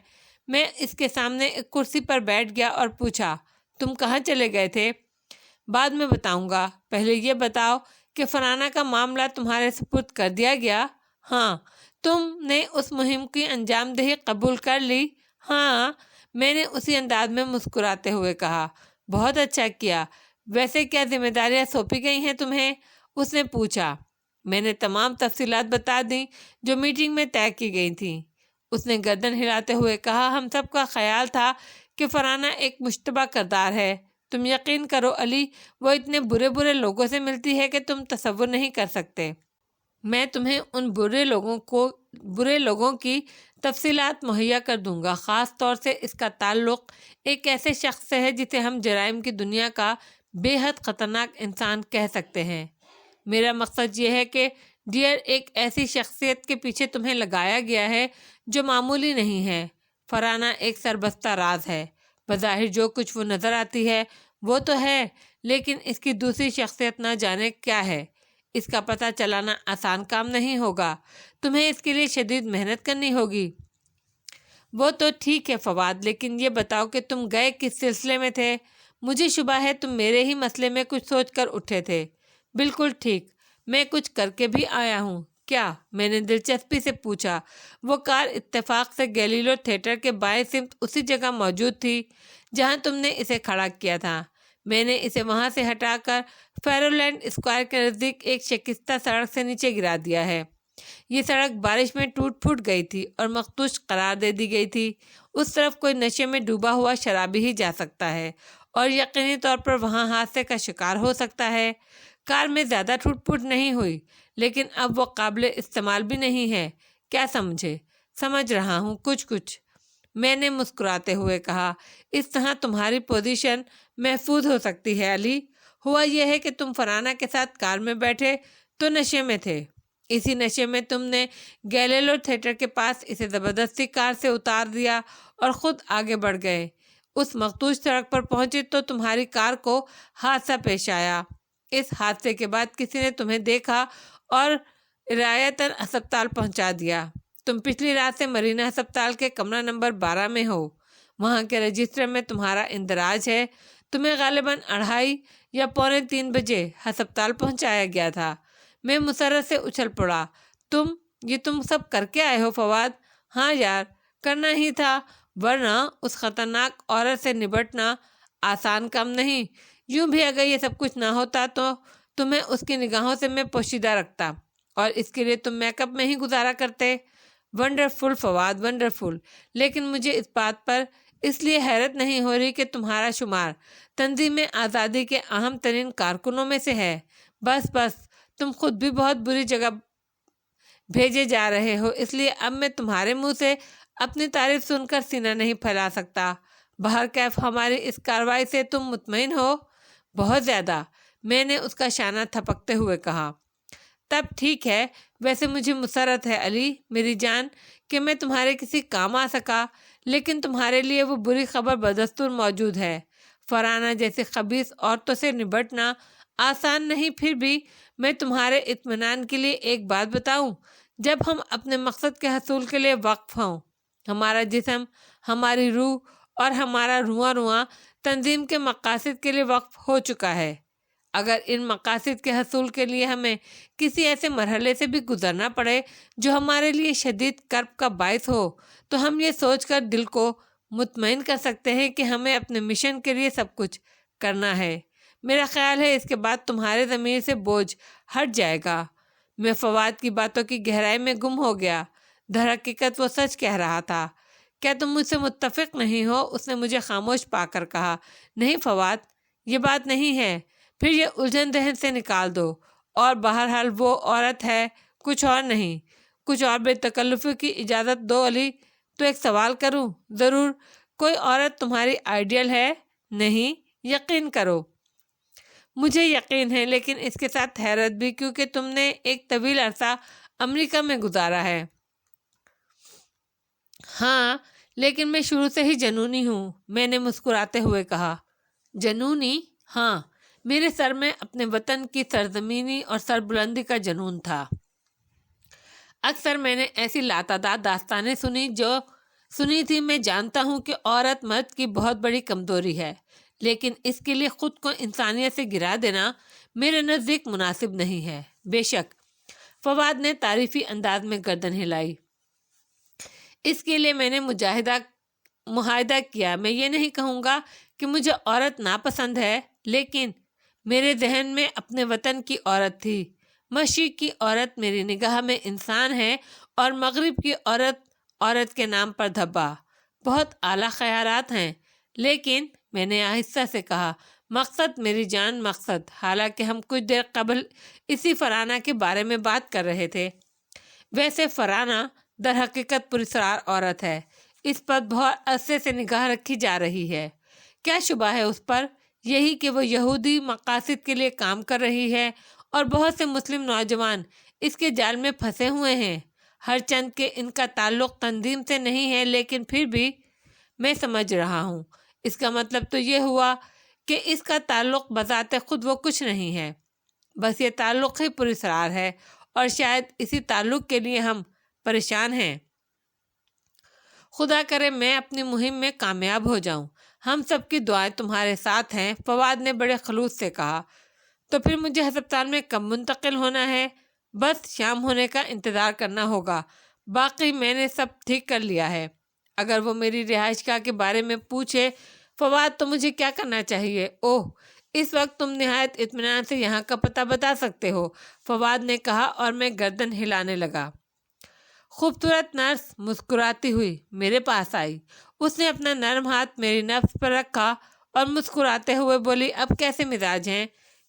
میں اس کے سامنے ایک کرسی پر بیٹھ گیا اور پوچھا، تم کہاں چلے گئے تھے؟ بعد میں بتاؤں گا، پہلے یہ بتاؤ کہ فرانہ کا معاملہ تمہارے سپرد کر دیا گیا؟ ہاں۔ تم نے اس مہم کی انجام دہی قبول کر لی؟ ہاں، میں نے اسی انداز میں مسکراتے ہوئے کہا۔ بہت اچھا کیا۔ ویسے کیا ذمہ داریاں سونپی گئی ہیں تمہیں؟ اس نے پوچھا۔ میں نے تمام تفصیلات بتا دیں جو میٹنگ میں طے کی گئی تھیں۔ اس نے گردن ہلاتے ہوئے کہا، ہم سب کا خیال تھا کہ فرانہ ایک مشتبہ کردار ہے۔ تم یقین کرو علی، وہ اتنے برے لوگوں سے ملتی ہے کہ تم تصور نہیں کر سکتے۔ میں تمہیں ان برے لوگوں کی تفصیلات مہیا کر دوں گا۔ خاص طور سے اس کا تعلق ایک ایسے شخص سے ہے جسے ہم جرائم کی دنیا کا بے حد خطرناک انسان کہہ سکتے ہیں۔ میرا مقصد یہ ہے کہ ڈیئر ایک ایسی شخصیت کے پیچھے تمہیں لگایا گیا ہے جو معمولی نہیں ہے۔ فرانہ ایک سربستہ راز ہے۔ بظاہر جو کچھ وہ نظر آتی ہے وہ تو ہے، لیکن اس کی دوسری شخصیت نہ جانے کیا ہے۔ اس کا پتہ چلانا آسان کام نہیں ہوگا، تمہیں اس کے لیے شدید محنت کرنی ہوگی۔ وہ تو ٹھیک ہے فواد، لیکن یہ بتاؤ کہ تم گئے کس سلسلے میں تھے؟ مجھے شبہ ہے تم میرے ہی مسئلے میں کچھ سوچ کر اٹھے تھے۔ بالکل ٹھیک، میں کچھ کر کے بھی آیا ہوں۔ کیا؟ میں نے دلچسپی سے پوچھا۔ وہ کار اتفاق سے گیلیلو تھیٹر کے بائیں سمت اسی جگہ موجود تھی جہاں تم نے اسے کھڑا کیا تھا۔ میں نے اسے وہاں سے ہٹا کر فیرولینڈ اسکوائر کے نزدیک ایک شکستہ سڑک سے نیچے گرا دیا ہے۔ یہ سڑک بارش میں ٹوٹ پھوٹ گئی تھی اور مخدوش قرار دے دی گئی تھی۔ اس طرف کوئی نشے میں ڈوبا ہوا شرابی ہی جا سکتا ہے اور یقینی طور پر وہاں حادثے کا شکار ہو سکتا ہے۔ کار میں زیادہ ٹوٹ پھوٹ نہیں ہوئی، لیکن اب وہ قابل استعمال بھی نہیں ہے۔ کیا سمجھے؟ سمجھ رہا ہوں کچھ، میں نے مسکراتے ہوئے کہا۔ اس طرح تمہاری پوزیشن محفوظ ہو سکتی ہے علی۔ ہوا یہ ہے کہ تم فرانہ کے ساتھ کار میں بیٹھے تو نشے میں تھے۔ اسی نشے میں تم نے گیلیلو تھیٹر کے پاس اسے زبردستی کار سے اتار دیا اور خود آگے بڑھ گئے۔ اس مخدوش سڑک پر پہنچے تو تمہاری کار کو حادثہ پیش آیا۔ اس حادثے کے بعد کسی نے تمہیں دیکھا اور رعایتاً ہسپتال پہنچا دیا۔ تم پچھلی رات سے مرینا ہسپتال کے کمرہ نمبر 12 میں ہو۔ وہاں کے رجسٹر میں تمہارا اندراج ہے۔ تمہیں غالباً 2:30 یا 2:45 بجے ہسپتال پہنچایا گیا تھا۔ میں مسرت سے اچھل پڑا۔ تم سب کر کے آئے ہو فواد؟ ہاں یار، کرنا ہی تھا، ورنہ اس خطرناک عورت سے نبٹنا آسان کام نہیں۔ یوں بھی اگر یہ سب کچھ نہ ہوتا تو تمہیں اس کی نگاہوں سے میں پوشیدہ رکھتا، اور اس کے لیے تم میک اپ میں ہی گزارا کرتے۔ Wonderful Fawad, wonderful. لیکن مجھے اس بات پر اس لیے حیرت نہیں ہو رہی کہ تمہارا شمار تنظیم آزادی کے اہم ترین کارکنوں میں سے ہے۔ بس تم خود بھی بہت بری جگہ بھیجے جا رہے ہو، اس لیے اب میں تمہارے منہ سے اپنی تعریف سن کر سینہ نہیں پھیلا سکتا۔ بہرکیف ہماری اس کارروائی سے تم مطمئن ہو؟ بہت زیادہ، میں نے اس کا شانہ تھپکتے ہوئے کہا۔ تب ٹھیک ہے، ویسے مجھے مسرت ہے علی میری جان کہ میں تمہارے کسی کام آ سکا، لیکن تمہارے لیے وہ بری خبر بدستور موجود ہے۔ فرانہ جیسی خبیث عورتوں سے نبٹنا آسان نہیں، پھر بھی میں تمہارے اطمینان کے لیے ایک بات بتاؤں۔ جب ہم اپنے مقصد کے حصول کے لیے وقف ہوں، ہمارا جسم، ہماری روح اور ہمارا رواں تنظیم کے مقاصد کے لیے وقف ہو چکا ہے۔ اگر ان مقاصد کے حصول کے لیے ہمیں کسی ایسے مرحلے سے بھی گزرنا پڑے جو ہمارے لیے شدید کرب کا باعث ہو، تو ہم یہ سوچ کر دل کو مطمئن کر سکتے ہیں کہ ہمیں اپنے مشن کے لیے سب کچھ کرنا ہے۔ میرا خیال ہے اس کے بعد تمہارے ضمیر سے بوجھ ہٹ جائے گا۔ میں فواد کی باتوں کی گہرائی میں گم ہو گیا۔ درحقیقت وہ سچ کہہ رہا تھا۔ کیا تم مجھ سے متفق نہیں ہو؟ اس نے مجھے خاموش پا کر کہا۔ نہیں فواد، یہ بات نہیں ہے۔ پھر یہ الجھن ذہن سے نکال دو، اور بہرحال وہ عورت ہے، کچھ اور نہیں۔ کچھ اور بے تکلفی کی اجازت دو علی، تو ایک سوال کروں؟ ضرور۔ کوئی عورت تمہاری آئیڈیل ہے؟ نہیں، یقین کرو۔ مجھے یقین ہے، لیکن اس کے ساتھ حیرت بھی، کیونکہ تم نے ایک طویل عرصہ امریکہ میں گزارا ہے۔ ہاں، لیکن میں شروع سے ہی جنونی ہوں، میں نے مسکراتے ہوئے کہا۔ جنونی؟ ہاں، میرے سر میں اپنے وطن کی سرزمینی اور سربلندی کا جنون تھا۔ اکثر میں نے ایسی لاتعداد داستانیں سنی تھی۔ میں جانتا ہوں کہ عورت مرد کی بہت بڑی کمزوری ہے، لیکن اس کے لیے خود کو انسانیت سے گرا دینا میرے نزدیک مناسب نہیں ہے۔ بے شک، فواد نے تعریفی انداز میں گردن ہلائی۔ اس کے لیے میں نے معاہدہ کیا۔ میں یہ نہیں کہوں گا کہ مجھے عورت ناپسند ہے، لیکن میرے ذہن میں اپنے وطن کی عورت تھی۔ مشرق کی عورت میری نگاہ میں انسان ہے، اور مغرب کی عورت کے نام پر دھبا۔ بہت اعلیٰ خیالات ہیں، لیکن میں نے آہستہ سے کہا، مقصد میری جان، مقصد۔ حالانکہ ہم کچھ دیر قبل اسی فرانہ کے بارے میں بات کر رہے تھے۔ ویسے فرانہ در حقیقت پراسرار عورت ہے۔ اس پر بہت عرصے سے نگاہ رکھی جا رہی ہے۔ کیا شبہ ہے اس پر؟ یہی کہ وہ یہودی مقاصد کے لیے کام کر رہی ہے، اور بہت سے مسلم نوجوان اس کے جال میں پھنسے ہوئے ہیں۔ ہر چند کہ ان کا تعلق تنظیم سے نہیں ہے، لیکن پھر بھی میں سمجھ رہا ہوں۔ اس کا مطلب تو یہ ہوا کہ اس کا تعلق بذات خود وہ کچھ نہیں ہے، بس یہ تعلق ہی پراسرار ہے، اور شاید اسی تعلق کے لیے ہم پریشان ہیں۔ خدا کرے میں اپنی مہم میں کامیاب ہو جاؤں۔ ہم سب کی دعائیں تمہارے ساتھ ہیں، فواد نے بڑے خلوص سے کہا۔ تو پھر مجھے ہسپتال میں کب منتقل ہونا ہے؟ بس شام ہونے کا انتظار کرنا ہوگا، باقی میں نے سب ٹھیک کر لیا ہے۔ اگر وہ میری رہائش گاہ کے بارے میں پوچھے فواد تو مجھے کیا کرنا چاہیے؟ اوہ، اس وقت تم نہایت اطمینان سے یہاں کا پتہ بتا سکتے ہو، فواد نے کہا، اور میں گردن ہلانے لگا۔ خوبصورت نرس مسکراتی ہوئی میرے پاس آئی۔ اس نے اپنا نرم ہاتھ میری نبض پر رکھا اور مسکراتے ہوئے بولی، اب کیسے مزاج ہیں؟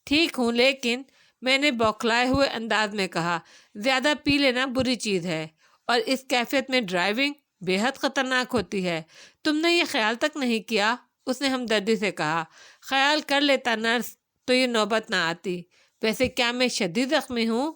ٹھیک ہوں، لیکن میں نے بوکھلائے ہوئے انداز میں کہا، زیادہ پی لینا بری چیز ہے، اور اس کیفیت میں ڈرائیونگ بے حد خطرناک ہوتی ہے۔ تم نے یہ خیال تک نہیں کیا؟ اس نے ہمدردی سے کہا۔ خیال کر لیتا نرس تو یہ نوبت نہ آتی۔ ویسے کیا میں شدید زخمی ہوں؟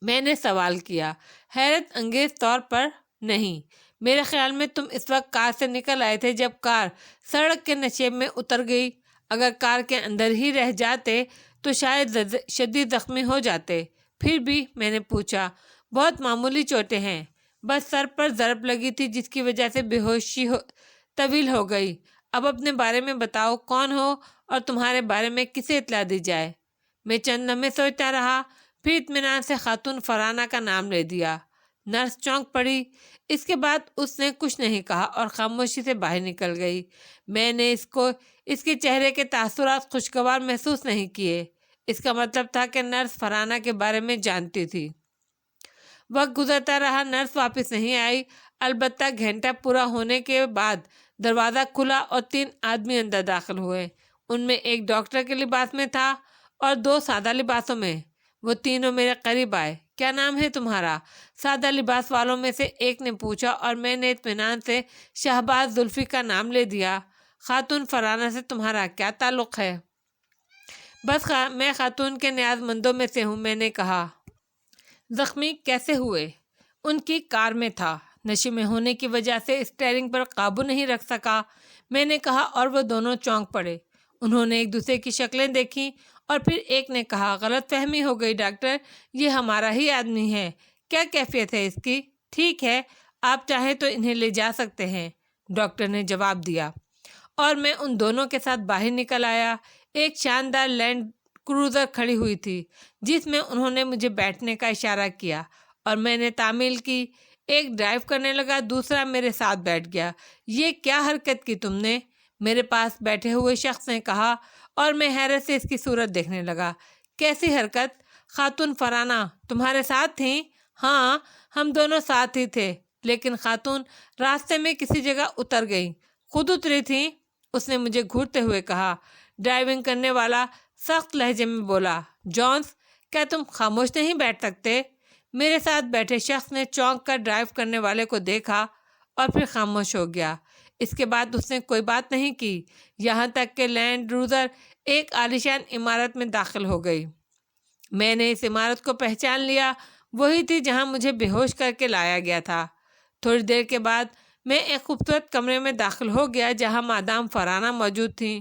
میں نے سوال کیا، حیرت انگیز طور پر۔ نہیں، میرے خیال میں تم اس وقت کار سے نکل آئے تھے جب کار سڑک کے نشیب میں اتر گئی۔ اگر کار کے اندر ہی رہ جاتے تو شاید شدید زخمی ہو جاتے۔ پھر بھی؟ میں نے پوچھا۔ بہت معمولی چوٹیں ہیں، بس سر پر ضرب لگی تھی جس کی وجہ سے بے ہوشی طویل ہو گئی۔ اب اپنے بارے میں بتاؤ، کون ہو اور تمہارے بارے میں کسے اطلاع دی جائے؟ میں چند لمحے سوچتا رہا، پھر اطمینان سے خاتون فرانہ کا نام لے دیا۔ نرس چونک پڑی۔ اس کے بعد اس نے کچھ نہیں کہا اور خاموشی سے باہر نکل گئی۔ میں نے اس کے چہرے کے تاثرات خوشگوار محسوس نہیں کیے۔ اس کا مطلب تھا کہ نرس فرانہ کے بارے میں جانتی تھی۔ وقت گزرتا رہا، نرس واپس نہیں آئی۔ البتہ گھنٹہ پورا ہونے کے بعد دروازہ کھلا اور 3 آدمی اندر داخل ہوئے۔ ان میں ایک ڈاکٹر کے لباس میں تھا اور 2 سادہ لباسوں میں۔ وہ تینوں میرے قریب آئے۔ کیا نام ہے تمہارا؟ سادہ لباس والوں میں سے ایک نے پوچھا، اور میں نے اطمینان سے شہباز زلفی کا نام لے دیا۔ خاتون فرانہ سے تمہارا کیا تعلق ہے؟ بس میں خاتون کے نیاز مندوں میں سے ہوں، میں نے کہا۔ زخمی کیسے ہوئے؟ ان کی کار میں تھا، نشے میں ہونے کی وجہ سے اسٹیئرنگ پر قابو نہیں رکھ سکا، میں نے کہا، اور وہ دونوں چونک پڑے۔ انہوں نے ایک دوسرے کی شکلیں دیکھیں اور پھر ایک نے کہا، غلط فہمی ہو گئی ڈاکٹر، یہ ہمارا ہی آدمی ہے۔ کیا کیفیت ہے اس کی؟ ٹھیک ہے، آپ چاہیں تو انہیں لے جا سکتے ہیں، ڈاکٹر نے جواب دیا، اور میں ان دونوں کے ساتھ باہر نکل آیا۔ ایک شاندار لینڈ کروزر کھڑی ہوئی تھی جس میں انہوں نے مجھے بیٹھنے کا اشارہ کیا اور میں نے تعمیل کی۔ ایک ڈرائیو کرنے لگا، دوسرا میرے ساتھ بیٹھ گیا۔ یہ کیا حرکت کی تم نے؟ میرے پاس بیٹھے ہوئے شخص نے کہا، اور میں حیرت سے اس کی صورت دیکھنے لگا۔ کیسی حرکت؟ خاتون فرانہ تمہارے ساتھ تھیں؟ ہاں، ہم دونوں ساتھ ہی تھے، لیکن خاتون راستے میں کسی جگہ اتر گئی۔ خود اتری تھیں؟ اس نے مجھے گھورتے ہوئے کہا۔ ڈرائیونگ کرنے والا سخت لہجے میں بولا، جونس، کیا تم خاموش نہیں بیٹھ سکتے؟ میرے ساتھ بیٹھے شخص نے چونک کر ڈرائیو کرنے والے کو دیکھا اور پھر خاموش ہو گیا۔ اس کے بعد اس نے کوئی بات نہیں کی، یہاں تک کہ لینڈ کروزر ایک عالیشان عمارت میں داخل ہو گئی۔ میں نے اس عمارت کو پہچان لیا، وہی تھی جہاں مجھے بے ہوش کر کے لایا گیا تھا۔ تھوڑی دیر کے بعد میں ایک خوبصورت کمرے میں داخل ہو گیا جہاں مادام فرانہ موجود تھیں۔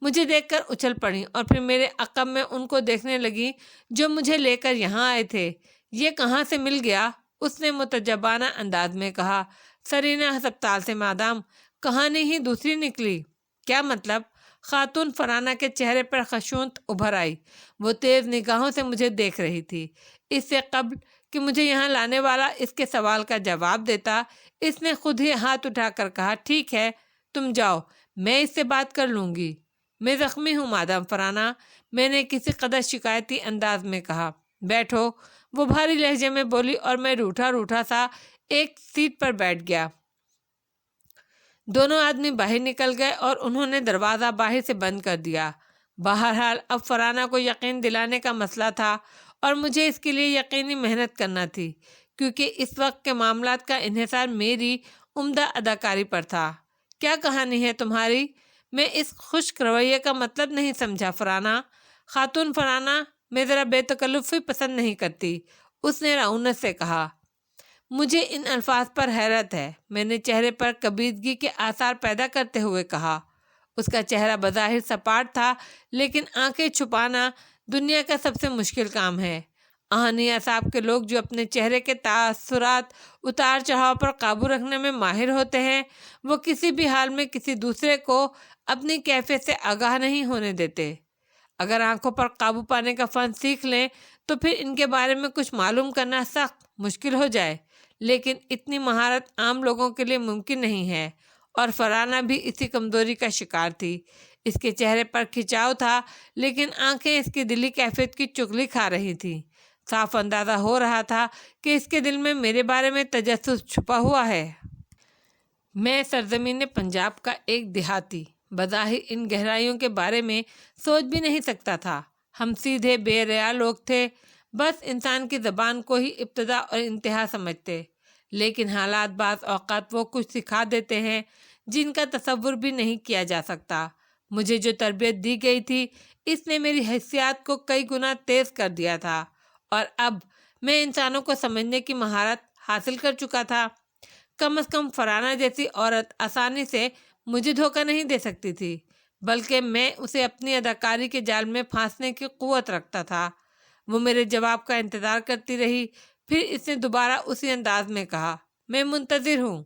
مجھے دیکھ کر اچھل پڑیں اور پھر میرے عقب میں ان کو دیکھنے لگی جو مجھے لے کر یہاں آئے تھے۔ یہ کہاں سے مل گیا؟ اس نے متجبانہ انداز میں کہا۔ سرینا ہسپتال سے مادام، کہانی ہی دوسری نکلی۔ کیا مطلب؟ خاتون فرانہ کے چہرے پر خشونت ابھر آئی۔ وہ تیز نگاہوں سے مجھے دیکھ رہی تھی۔ اس سے قبل کہ مجھے یہاں لانے والا اس کے سوال کا جواب دیتا، اس نے خود ہی ہاتھ اٹھا کر کہا، ٹھیک ہے، تم جاؤ، میں اس سے بات کر لوں گی۔ میں زخمی ہوں مادام فرانہ، میں نے کسی قدر شکایتی انداز میں کہا۔ بیٹھو، وہ بھاری لہجے میں بولی، اور میں روٹھا روٹھا سا ایک سیٹ پر بیٹھ گیا۔ دونوں آدمی باہر نکل گئے اور انہوں نے دروازہ باہر سے بند کر دیا۔ بہرحال اب فرانہ کو یقین دلانے کا مسئلہ تھا اور مجھے اس کے لیے یقینی محنت کرنا تھی، کیونکہ اس وقت کے معاملات کا انحصار میری عمدہ اداکاری پر تھا۔ کیا کہانی ہے تمہاری؟ میں اس خشک رویے کا مطلب نہیں سمجھا فرانہ۔ خاتون فرانہ، میں ذرا بے تکلفی پسند نہیں کرتی۔ اس نے رعونت سے کہا۔ مجھے ان الفاظ پر حیرت ہے، میں نے چہرے پر کبیدگی کے آثار پیدا کرتے ہوئے کہا۔ اس کا چہرہ بظاہر سپاٹ تھا، لیکن آنکھیں چھپانا دنیا کا سب سے مشکل کام ہے۔ آہنی اعصاب کے لوگ جو اپنے چہرے کے تاثرات اتار چڑھاؤ پر قابو رکھنے میں ماہر ہوتے ہیں، وہ کسی بھی حال میں کسی دوسرے کو اپنی کیفیت سے آگاہ نہیں ہونے دیتے۔ اگر آنکھوں پر قابو پانے کا فن سیکھ لیں تو پھر ان کے بارے میں کچھ معلوم کرنا سخت مشکل ہو جائے، لیکن اتنی مہارت عام لوگوں کے لیے ممکن نہیں ہے، اور فرانہ بھی اسی کمزوری کا شکار تھی۔ اس کے چہرے پر کھچاؤ تھا، لیکن آنکھیں اس کی دلی کیفیت کی چغلی کھا رہی تھیں۔ صاف اندازہ ہو رہا تھا کہ اس کے دل میں میرے بارے میں تجسس چھپا ہوا ہے۔ میں سرزمین پنجاب کا ایک دیہاتی بظاہر ان گہرائیوں کے بارے میں سوچ بھی نہیں سکتا تھا۔ ہم سیدھے بے ریا لوگ تھے، بس انسان کی زبان کو ہی ابتدا اور انتہا سمجھتے، لیکن حالات بعض اوقات وہ کچھ سکھا دیتے ہیں جن کا تصور بھی نہیں کیا جا سکتا۔ مجھے جو تربیت دی گئی تھی اس نے میری حیثیت کو کئی گنا تیز کر دیا تھا، اور اب میں انسانوں کو سمجھنے کی مہارت حاصل کر چکا تھا۔ کم از کم فرانہ جیسی عورت آسانی سے مجھے دھوکہ نہیں دے سکتی تھی، بلکہ میں اسے اپنی اداکاری کے جال میں پھانسنے کی قوت رکھتا تھا۔ وہ میرے جواب کا انتظار کرتی رہی، پھر اس نے دوبارہ اسی انداز میں کہا، میں منتظر ہوں۔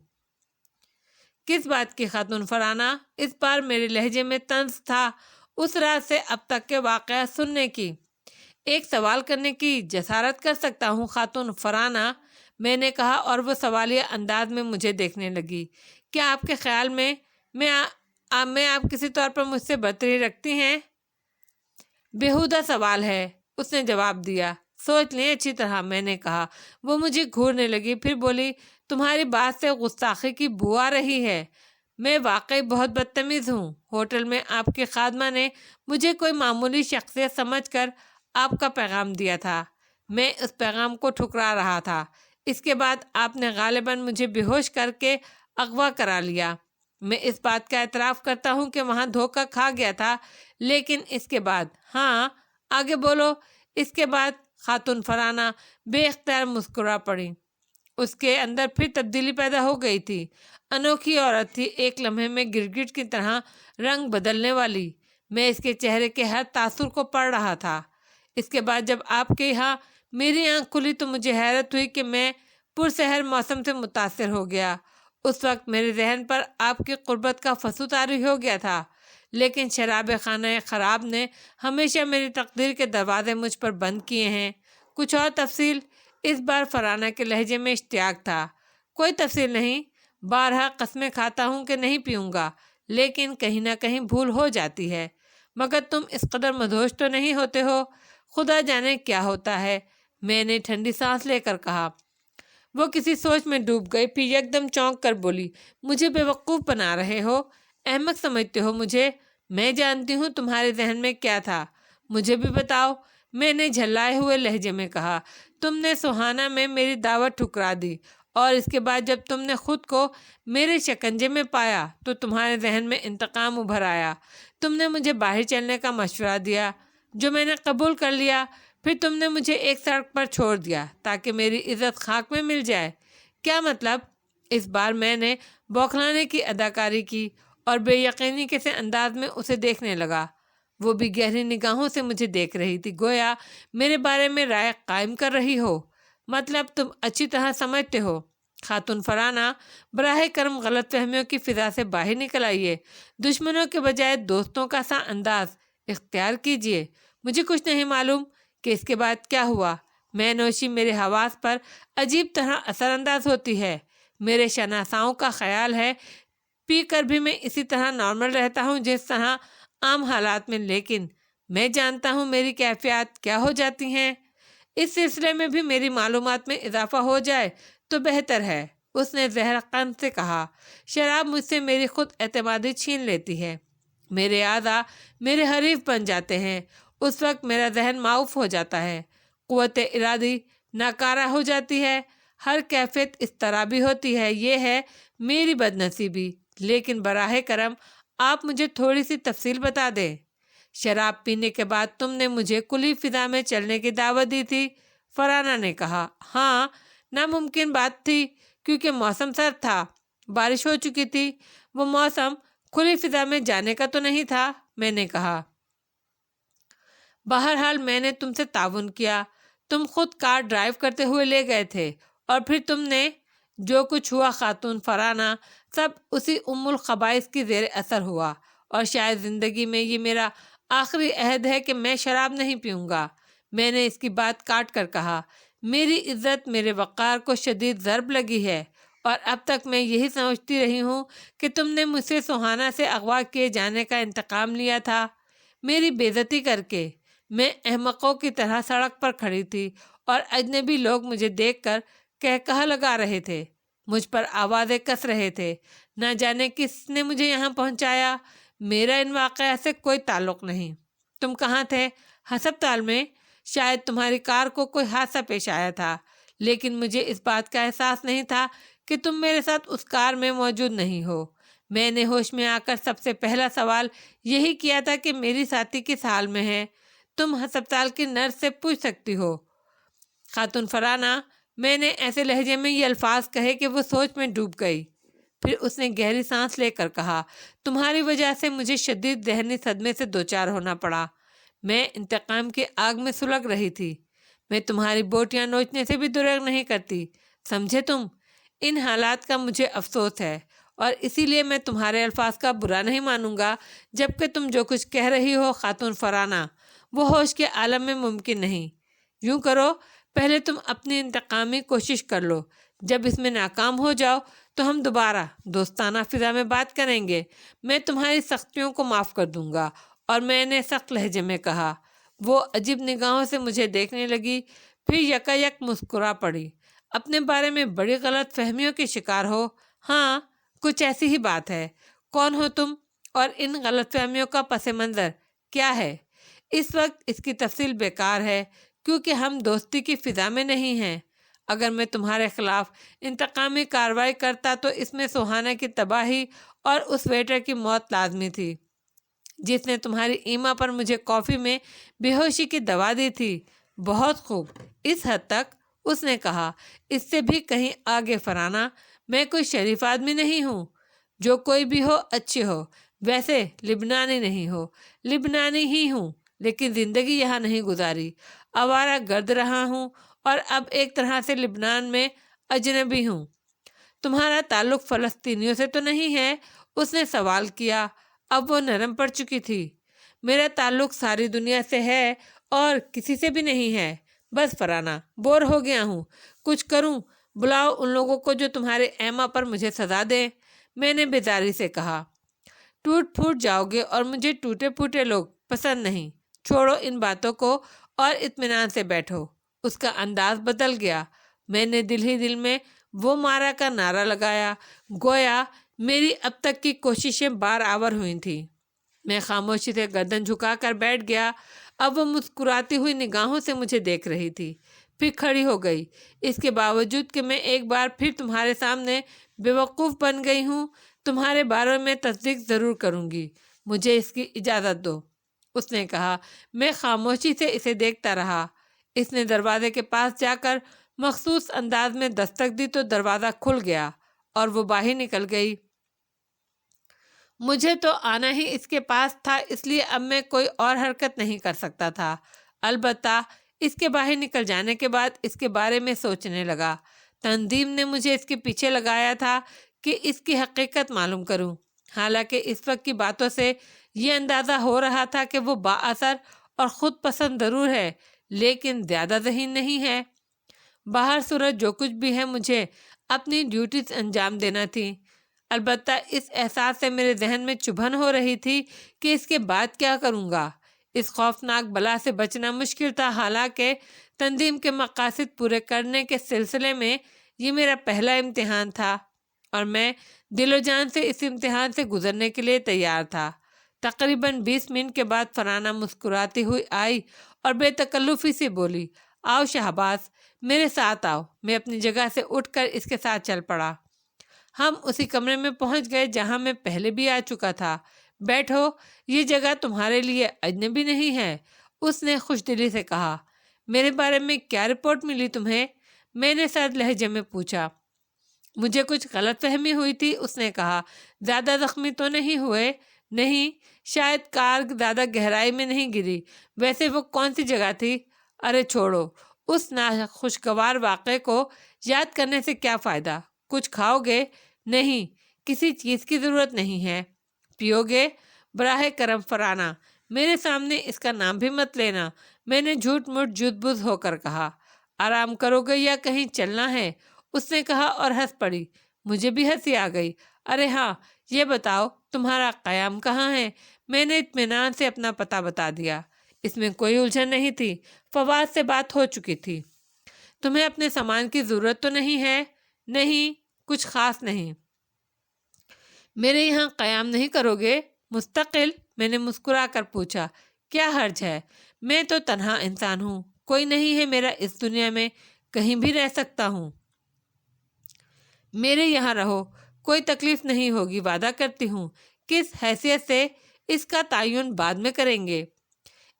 کس بات کی خاتون فرانہ؟ اس بار میرے لہجے میں طنز تھا، اس رات سے اب تک کے واقعہ سننے کی۔ ایک سوال کرنے کی جسارت کر سکتا ہوں خاتون فرانہ، میں نے کہا، اور وہ سوالیہ انداز میں مجھے دیکھنے لگی۔ کیا آپ کے خیال میں آپ کسی طور پر مجھ سے برتری رکھتی ہیں؟ بیہودہ سوال ہے، اس نے جواب دیا۔ سوچ لیں اچھی طرح، میں نے کہا۔ وہ مجھے گھورنے لگی، پھر بولی، تمہاری بات سے گستاخی کی بو آ رہی ہے۔ میں واقعی بہت بدتمیز ہوں۔ ہوٹل میں آپ کی خادمہ نے مجھے کوئی معمولی شخصیت سمجھ کر آپ کا پیغام دیا تھا۔ میں اس پیغام کو ٹھکرا رہا تھا۔ اس کے بعد آپ نے غالباً مجھے بے ہوش کر کے اغوا کرا لیا۔ میں اس بات کا اعتراف کرتا ہوں کہ وہاں دھوکہ کھا گیا تھا، لیکن اس کے بعد، ہاں آگے بولو۔ اس کے بعد خاتون فرانہ بے اختیار مسکرا پڑی۔ اس کے اندر پھر تبدیلی پیدا ہو گئی تھی۔ انوکھی عورت تھی، ایک لمحے میں گرگٹ کی طرح رنگ بدلنے والی۔ میں اس کے چہرے کے ہر تاثر کو پڑھ رہا تھا۔ اس کے بعد جب آپ کے یہاں میری آنکھ کھلی تو مجھے حیرت ہوئی کہ میں پرسحر موسم سے متاثر ہو گیا۔ اس وقت میرے ذہن پر آپ کی قربت کا فسو طاری ہو گیا تھا، لیکن شراب خانہ خراب نے ہمیشہ میری تقدیر کے دروازے مجھ پر بند کیے ہیں۔ کچھ اور تفصیل؟ اس بار فرانہ کے لہجے میں اشتیاق تھا۔ کوئی تفصیل نہیں، بارہا قسمیں کھاتا ہوں کہ نہیں پیوں گا، لیکن کہیں نہ کہیں بھول ہو جاتی ہے۔ مگر تم اس قدر مدہوش تو نہیں ہوتے ہو؟ خدا جانے کیا ہوتا ہے، میں نے ٹھنڈی سانس لے کر کہا۔ وہ کسی سوچ میں ڈوب گئی، پھر یکدم چونک کر بولی، مجھے بیوقوف بنا رہے ہو، احمق سمجھتے ہو مجھے؟ میں جانتی ہوں تمہارے ذہن میں کیا تھا، مجھے بھی بتاؤ، میں نے جھلائے ہوئے لہجے میں کہا۔ تم نے سوہانہ میں میری دعوت ٹھکرا دی، اور اس کے بعد جب تم نے خود کو میرے شکنجے میں پایا تو تمہارے ذہن میں انتقام ابھر آیا۔ تم نے مجھے باہر چلنے کا مشورہ دیا، جو میں نے قبول کر لیا۔ پھر تم نے مجھے ایک سڑک پر چھوڑ دیا تاکہ میری عزت خاک میں مل جائے۔ کیا مطلب؟ اس بار میں نے بوکھلانے کی اداکاری کی اور بے یقینی کے سے انداز میں اسے دیکھنے لگا۔ وہ بھی گہری نگاہوں سے مجھے دیکھ رہی تھی، گویا میرے بارے میں رائے قائم کر رہی ہو۔ مطلب تم اچھی طرح سمجھتے ہو۔ خاتون فرانہ، براہ کرم غلط فہمیوں کی فضا سے باہر نکل آئیے، دشمنوں کے بجائے دوستوں کا سا انداز اختیار کیجیے۔ مجھے کچھ نہیں معلوم کہ اس کے بعد کیا ہوا۔ میں نوشی میرے حواس پر عجیب طرح اثر انداز ہوتی ہے۔ میرے شناساؤں کا خیال ہے پی کر بھی میں اسی طرح نارمل رہتا ہوں جس طرح عام حالات میں، لیکن میں جانتا ہوں میری کیفیات کیا ہو جاتی ہیں۔ اس سلسلے میں بھی میری معلومات میں اضافہ ہو جائے تو بہتر ہے، اس نے زہر قند سے کہا۔ شراب مجھ سے میری خود اعتمادی چھین لیتی ہے، میرے اعضاء میرے حریف بن جاتے ہیں۔ اس وقت میرا ذہن معاف ہو جاتا ہے، قوت ارادی ناکارہ ہو جاتی ہے۔ ہر کیفیت اس طرح بھی ہوتی ہے، یہ ہے میری بد نصیبی۔ لیکن براہ کرم آپ مجھے تھوڑی سی تفصیل بتا دیں۔ شراب پینے کے بعد تم نے مجھے کھلی فضا میں چلنے کی دعوت دی تھی۔ فرانہ نے کہا۔ ہاں، ناممکن بات تھی کیونکہ موسم سرد تھا، بارش ہو چکی تھی۔ وہ موسم کھلی فضا میں جانے کا تو نہیں تھا، میں نے کہا۔ بہرحال میں نے تم سے تعاون کیا، تم خود کار ڈرائیو کرتے ہوئے لے گئے تھے، اور پھر تم نے جو کچھ ہوا خاتون فرانہ، سب اسی ام الخبائث کی زیر اثر ہوا، اور شاید زندگی میں یہ میرا آخری عہد ہے کہ میں شراب نہیں پیوں گا۔ میں نے اس کی بات کاٹ کر کہا۔ میری عزت، میرے وقار کو شدید ضرب لگی ہے، اور اب تک میں یہی سمجھتی رہی ہوں کہ تم نے مجھ سے سوہانہ سے اغوا کیے جانے کا انتقام لیا تھا، میری بے عزتی کر کے۔ میں احمقوں کی طرح سڑک پر کھڑی تھی، اور اجنبی لوگ مجھے دیکھ کر کہا لگا رہے تھے، مجھ پر آوازیں کس رہے تھے۔ نہ جانے کس نے مجھے یہاں پہنچایا، میرا ان واقعات سے کوئی تعلق نہیں۔ تم کہاں تھے؟ ہسپتال میں۔ شاید تمہاری کار کو کوئی حادثہ پیش آیا تھا، لیکن مجھے اس بات کا احساس نہیں تھا کہ تم میرے ساتھ اس کار میں موجود نہیں ہو۔ میں نے ہوش میں آ کر سب سے پہلا سوال یہی کیا تھا کہ میری ساتھی کس حال میں ہے؟ تم ہسپتال کی نرس سے پوچھ سکتی ہو۔ خاتون فرانہ، میں نے ایسے لہجے میں یہ الفاظ کہے کہ وہ سوچ میں ڈوب گئی۔ پھر اس نے گہری سانس لے کر کہا، تمہاری وجہ سے مجھے شدید ذہنی صدمے سے دوچار ہونا پڑا۔ میں انتقام کی آگ میں سلگ رہی تھی۔ میں تمہاری بوٹیاں نوچنے سے بھی دریغ نہیں کرتی، سمجھے تم؟ ان حالات کا مجھے افسوس ہے، اور اسی لیے میں تمہارے الفاظ کا برا نہیں مانوں گا، جبکہ تم جو کچھ کہہ رہی ہو خاتون فرانہ، وہ ہوش کے عالم میں ممکن نہیں۔ یوں کرو، پہلے تم اپنی انتقامی کوشش کر لو، جب اس میں ناکام ہو جاؤ تو ہم دوبارہ دوستانہ فضا میں بات کریں گے۔ میں تمہاری سختیوں کو معاف کر دوں گا۔ اور میں نے سخت لہجے میں کہا۔ وہ عجیب نگاہوں سے مجھے دیکھنے لگی، پھر یکایک مسکرا پڑی۔ اپنے بارے میں بڑی غلط فہمیوں کے شکار ہو؟ ہاں، کچھ ایسی ہی بات ہے۔ کون ہو تم، اور ان غلط فہمیوں کا پس منظر کیا ہے؟ اس وقت اس کی تفصیل بیکار ہے، کیونکہ ہم دوستی کی فضا میں نہیں ہیں۔ اگر میں تمہارے خلاف انتقامی کارروائی کرتا تو اس میں سوہانہ کی تباہی اور اس ویٹر کی موت لازمی تھی جس نے تمہاری ایما پر مجھے کافی میں بے ہوشی کی دوا دی تھی۔ بہت خوب، اس حد تک، اس نے کہا۔ اس سے بھی کہیں آگے فرانہ، میں کوئی شریف آدمی نہیں ہوں۔ جو کوئی بھی ہو، اچھی ہو۔ ویسے لبنانی نہیں ہو۔ لبنانی ہی ہوں، لیکن زندگی یہاں نہیں گزاری، آوارہ گرد رہا ہوں، اور اب ایک طرح سے لبنان میں اجنبی ہوں۔ تمہارا تعلق فلسطینیوں سے تو نہیں ہے؟ اس نے سوال کیا۔ اب وہ نرم پڑ چکی تھی۔ میرا تعلق ساری دنیا سے ہے، اور کسی سے بھی نہیں ہے۔ بس فرانہ، بور ہو گیا ہوں۔ کچھ کروں؟ بلاؤ ان لوگوں کو جو تمہارے ایما پر مجھے سزا دیں، میں نے بیزاری سے کہا۔ ٹوٹ پھوٹ جاؤ گے، اور مجھے ٹوٹے پھوٹے لوگ پسند نہیں۔ چھوڑو ان باتوں کو اور اطمینان سے بیٹھو۔ اس کا انداز بدل گیا۔ میں نے دل ہی دل میں وہ مارا کا نعرہ لگایا، گویا میری اب تک کی کوششیں بار آور ہوئی تھیں۔ میں خاموشی سے گردن جھکا کر بیٹھ گیا۔ اب وہ مسکراتی ہوئی نگاہوں سے مجھے دیکھ رہی تھی، پھر کھڑی ہو گئی۔ اس کے باوجود کہ میں ایک بار پھر تمہارے سامنے بیوقوف بن گئی ہوں، تمہارے بارے میں تصدیق ضرور کروں گی۔ مجھے اس کی اجازت دو، اس نے کہا۔ میں خاموشی سے اسے دیکھتا رہا۔ اس نے دروازے کے پاس جا کر مخصوص انداز میں دستک دی تو دروازہ کھل گیا، اور وہ باہر نکل گئی۔ مجھے تو آنا ہی اس کے پاس تھا، اس لیے اب میں کوئی اور حرکت نہیں کر سکتا تھا۔ البتہ اس کے باہر نکل جانے کے بعد اس کے بارے میں سوچنے لگا۔ تنظیم نے مجھے اس کے پیچھے لگایا تھا کہ اس کی حقیقت معلوم کروں، حالانکہ اس وقت کی باتوں سے یہ اندازہ ہو رہا تھا کہ وہ با اثر اور خود پسند ضرور ہے، لیکن زیادہ ذہین نہیں ہے۔ باہر صورت جو کچھ بھی ہے، مجھے اپنی ڈیوٹیز انجام دینا تھی۔ البتہ اس احساس سے میرے ذہن میں چبھن ہو رہی تھی کہ اس کے بعد کیا کروں گا۔ اس خوفناک بلا سے بچنا مشکل تھا، حالانکہ تنظیم کے مقاصد پورے کرنے کے سلسلے میں یہ میرا پہلا امتحان تھا، اور میں دل و جان سے اس امتحان سے گزرنے کے لیے تیار تھا۔ تقریباً 20 منٹ کے بعد فرانہ مسکراتی ہوئی آئی اور بے تکلفی سے بولی، آؤ شہباز، میرے ساتھ آؤ۔ میں اپنی جگہ سے اٹھ کر اس کے ساتھ چل پڑا۔ ہم اسی کمرے میں پہنچ گئے جہاں میں پہلے بھی آ چکا تھا۔ بیٹھو، یہ جگہ تمہارے لیے اجنبی نہیں ہے۔ اس نے خوش دلی سے کہا۔ میرے بارے میں کیا رپورٹ ملی تمہیں؟ میں نے سرد لہجے میں پوچھا۔ مجھے کچھ غلط فہمی ہوئی تھی، اس نے کہا۔ زیادہ زخمی تو نہیں ہوئے؟ نہیں، شاید کار زیادہ گہرائی میں نہیں گری۔ ویسے وہ کون سی جگہ تھی؟ ارے چھوڑو، اس ناخوشگوار واقعے کو یاد کرنے سے کیا فائدہ؟ کچھ کھاؤ گے؟ نہیں، کسی چیز کی ضرورت نہیں ہے۔ پیو گے؟ براہ کرم فرانہ، میرے سامنے اس کا نام بھی مت لینا، میں نے جھوٹ موٹ جد بز ہو کر کہا۔ آرام کرو گے یا کہیں چلنا ہے؟ اس نے کہا اور ہنس پڑی۔ مجھے بھی ہنسی آ گئی۔ ارے ہاں، یہ بتاؤ تمہارا قیام کہاں ہے؟ میں نے اطمینان سے اپنا پتہ بتا دیا۔ اس میں کوئی الجھن نہیں تھی، فواد سے بات ہو چکی تھی۔ تمہیں اپنے سامان کی ضرورت تو نہیں ہے؟ نہیں، کچھ خاص نہیں۔ میرے یہاں قیام نہیں کرو گے؟ مستقل؟ میں نے مسکرا کر پوچھا۔ کیا حرج ہے؟ میں تو تنہا انسان ہوں، کوئی نہیں ہے میرا اس دنیا میں، کہیں بھی رہ سکتا ہوں۔ میرے یہاں رہو، کوئی تکلیف نہیں ہوگی، وعدہ کرتی ہوں۔ کس حیثیت سے؟ اس کا تعین بعد میں کریں گے۔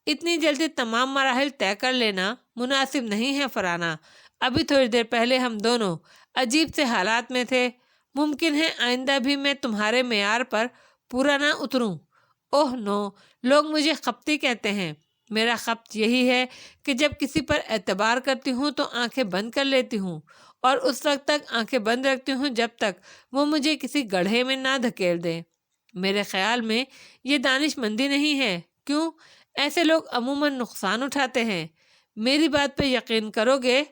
اتنی جلدی تمام مراحل طے کر لینا مناسب نہیں ہے فرانہ۔ ابھی تھوڑی دیر پہلے ہم دونوں عجیب سے حالات میں تھے، ممکن ہے آئندہ بھی میں تمہارے معیار پر پورا نہ اتروں۔ اوہ نو، لوگ مجھے خپتی کہتے ہیں۔ میرا خپت یہی ہے کہ جب کسی پر اعتبار کرتی ہوں تو آنکھیں بند کر لیتی ہوں، اور اس وقت تک آنکھیں بند رکھتی ہوں جب تک وہ مجھے کسی گڑھے میں نہ دھکیل دیں۔ میرے خیال میں یہ دانش مندی نہیں ہے۔ کیوں؟ ایسے لوگ عموماً نقصان اٹھاتے ہیں۔ میری بات پہ یقین کرو گے؟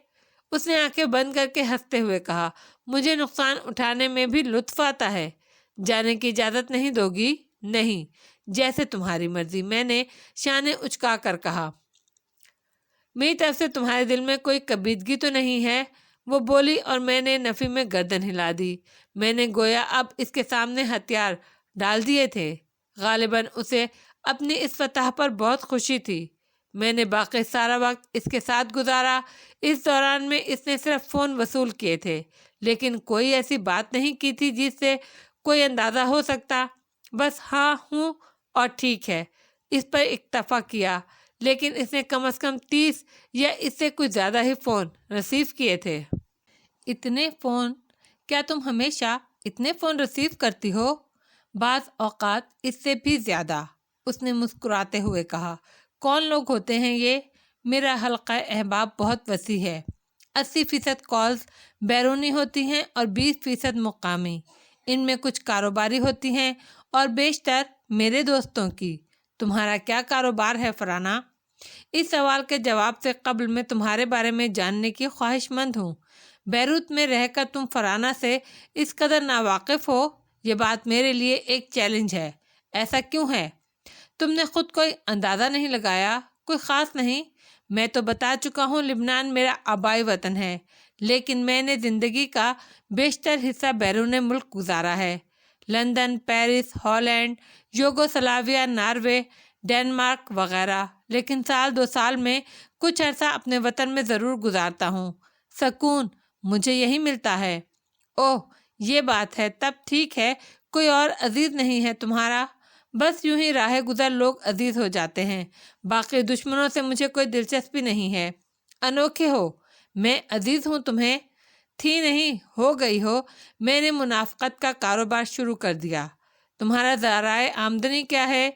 اس نے آنکھیں بند کر کے ہنستے ہوئے کہا۔ مجھے نقصان اٹھانے میں بھی لطف آتا ہے۔ جانے کی اجازت نہیں دو گی؟ نہیں، جیسے تمہاری مرضی، میں نے شانے اچکا کر کہا۔ میری طرف سے تمہارے دل میں کوئی کبیدگی تو نہیں ہے؟ وہ بولی اور میں نے نفی میں گردن ہلا دی۔ میں نے گویا اب اس کے سامنے ہتھیار ڈال دیے تھے۔ غالباً اسے اپنی اس فتح پر بہت خوشی تھی۔ میں نے باقی سارا وقت اس کے ساتھ گزارا۔ اس دوران میں اس نے صرف فون وصول کیے تھے، لیکن کوئی ایسی بات نہیں کی تھی جس سے کوئی اندازہ ہو سکتا۔ بس ہاں ہوں اور ٹھیک ہے اس پر اکتفا کیا، لیکن اس نے کم از کم 30 یا اس سے کچھ زیادہ ہی فون ریسیو کیے تھے۔ اتنے فون؟ کیا تم ہمیشہ اتنے فون ریسیو کرتی ہو؟ بعض اوقات اس سے بھی زیادہ، اس نے مسکراتے ہوئے کہا۔ کون لوگ ہوتے ہیں یہ؟ میرا حلقہ احباب بہت وسیع ہے۔ 80% کالز بیرونی ہوتی ہیں اور 20% مقامی۔ ان میں کچھ کاروباری ہوتی ہیں اور بیشتر میرے دوستوں کی۔ تمہارا کیا کاروبار ہے فرانہ؟ اس سوال کے جواب سے قبل میں تمہارے بارے میں جاننے کی خواہش مند ہوں۔ بیروت میں رہ کر تم فرانہ سے اس قدر ناواقف ہو، یہ بات میرے لیے ایک چیلنج ہے۔ ایسا کیوں ہے؟ تم نے خود کوئی اندازہ نہیں لگایا؟ کوئی خاص نہیں۔ میں تو بتا چکا ہوں لبنان میرا آبائی وطن ہے، لیکن میں نے زندگی کا بیشتر حصہ بیرون ملک گزارا ہے۔ London, Paris, Holland, Yugoslavia, Norway, Denmark وغیرہ، لیکن سال 2 سال میں کچھ عرصہ اپنے وطن میں ضرور گزارتا ہوں۔ سکون مجھے یہی ملتا ہے۔ اوہ، یہ بات ہے، تب ٹھیک ہے۔ کوئی اور عزیز نہیں ہے تمہارا؟ بس یوں ہی راہ گزر لوگ عزیز ہو جاتے ہیں، باقی دشمنوں سے مجھے کوئی دلچسپی نہیں ہے۔ انوکھے ہو، میں عزیز ہوں تمہیں؟ تھی نہیں، ہو گئی ہو۔ میں نے منافقت کا کاروبار شروع کر دیا۔ تمہارا ذرائع آمدنی کیا ہے؟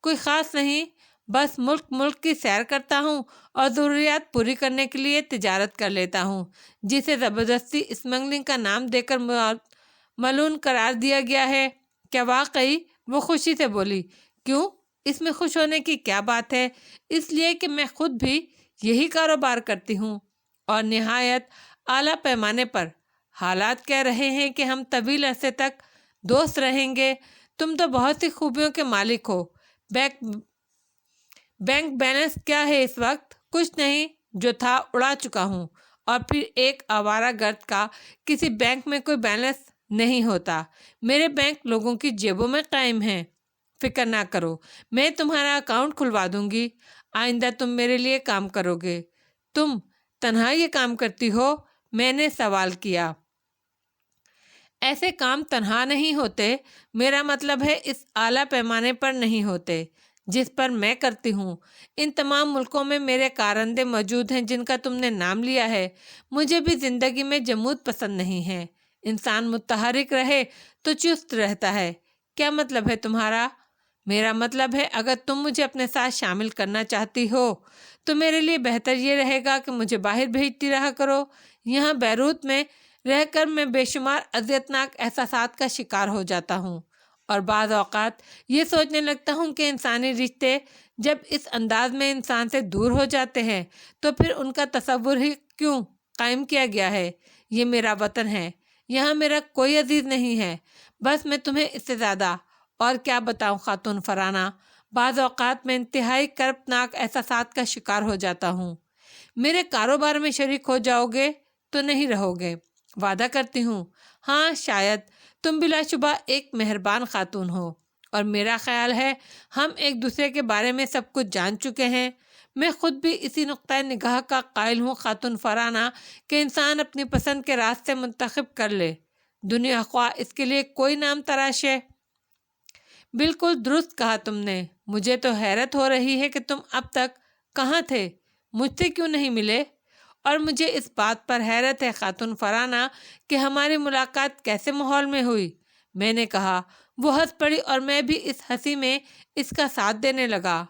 کوئی خاص نہیں، بس ملک کی سیر کرتا ہوں اور ضروریات پوری کرنے کے لیے تجارت کر لیتا ہوں، جسے زبردستی اسمگلنگ کا نام دے کر ملعون قرار دیا گیا ہے۔ کیا واقعی؟ وہ خوشی سے بولی۔ کیوں؟ اس میں خوش ہونے کی کیا بات ہے؟ اس لیے کہ میں خود بھی یہی کاروبار کرتی ہوں، اور نہایت اعلیٰ پیمانے پر۔ حالات کہہ رہے ہیں کہ ہم طویل عرصے تک دوست رہیں گے۔ تم تو بہت سی خوبیوں کے مالک ہو۔ بینک بیلنس کیا ہے اس وقت؟ کچھ نہیں، جو تھا اڑا چکا ہوں۔ اور پھر ایک آوارہ گرد کا کسی بینک میں کوئی بیلنس نہیں ہوتا۔ میرے بینک لوگوں کی جیبوں میں قائم ہیں۔ فکر نہ کرو، میں تمہارا اکاؤنٹ کھلوا دوں گی۔ آئندہ تم میرے لیے کام کرو گے۔ تم تنہا یہ کام کرتی ہو؟ میں نے سوال کیا۔ ایسے کام تنہا نہیں ہوتے، میرا مطلب ہے اس اعلیٰ پیمانے پر نہیں ہوتے جس پر میں کرتی ہوں۔ ان تمام ملکوں میں میرے کارندے موجود ہیں جن کا تم نے نام لیا ہے۔ مجھے بھی زندگی میں جمود پسند نہیں ہے۔ انسان متحرک رہے تو چست رہتا ہے۔ کیا مطلب ہے تمہارا؟ میرا مطلب ہے اگر تم مجھے اپنے ساتھ شامل کرنا چاہتی ہو تو میرے لیے بہتر یہ رہے گا کہ مجھے باہر بھیجتی رہا کرو۔ یہاں بیروت میں رہ کر میں بے شمار اذیتناک احساسات کا شکار ہو جاتا ہوں، اور بعض اوقات یہ سوچنے لگتا ہوں کہ انسانی رشتے جب اس انداز میں انسان سے دور ہو جاتے ہیں تو پھر ان کا تصور ہی کیوں قائم کیا گیا ہے؟ یہ میرا وطن ہے، یہاں میرا کوئی عزیز نہیں ہے۔ بس میں تمہیں اس سے زیادہ اور کیا بتاؤں خاتون فرانہ، بعض اوقات میں انتہائی کربناک احساسات کا شکار ہو جاتا ہوں۔ میرے کاروبار میں شریک ہو جاؤ گے تو نہیں رہو گے، وعدہ کرتی ہوں۔ ہاں شاید، تم بلا شبہ ایک مہربان خاتون ہو، اور میرا خیال ہے ہم ایک دوسرے کے بارے میں سب کچھ جان چکے ہیں۔ میں خود بھی اسی نقطۂ نگاہ کا قائل ہوں خاتون فرانہ کہ انسان اپنی پسند کے راستے منتخب کر لے، دنیا خواہ اس کے لیے کوئی نام تراشے۔ بالکل درست کہا تم نے۔ مجھے تو حیرت ہو رہی ہے کہ تم اب تک کہاں تھے، مجھ سے کیوں نہیں ملے؟ اور مجھے اس بات پر حیرت ہے خاتون فرانہ کہ ہماری ملاقات کیسے ماحول میں ہوئی۔ میں نے کہا۔ وہ ہنس پڑی اور میں بھی اس ہنسی میں اس کا ساتھ دینے لگا۔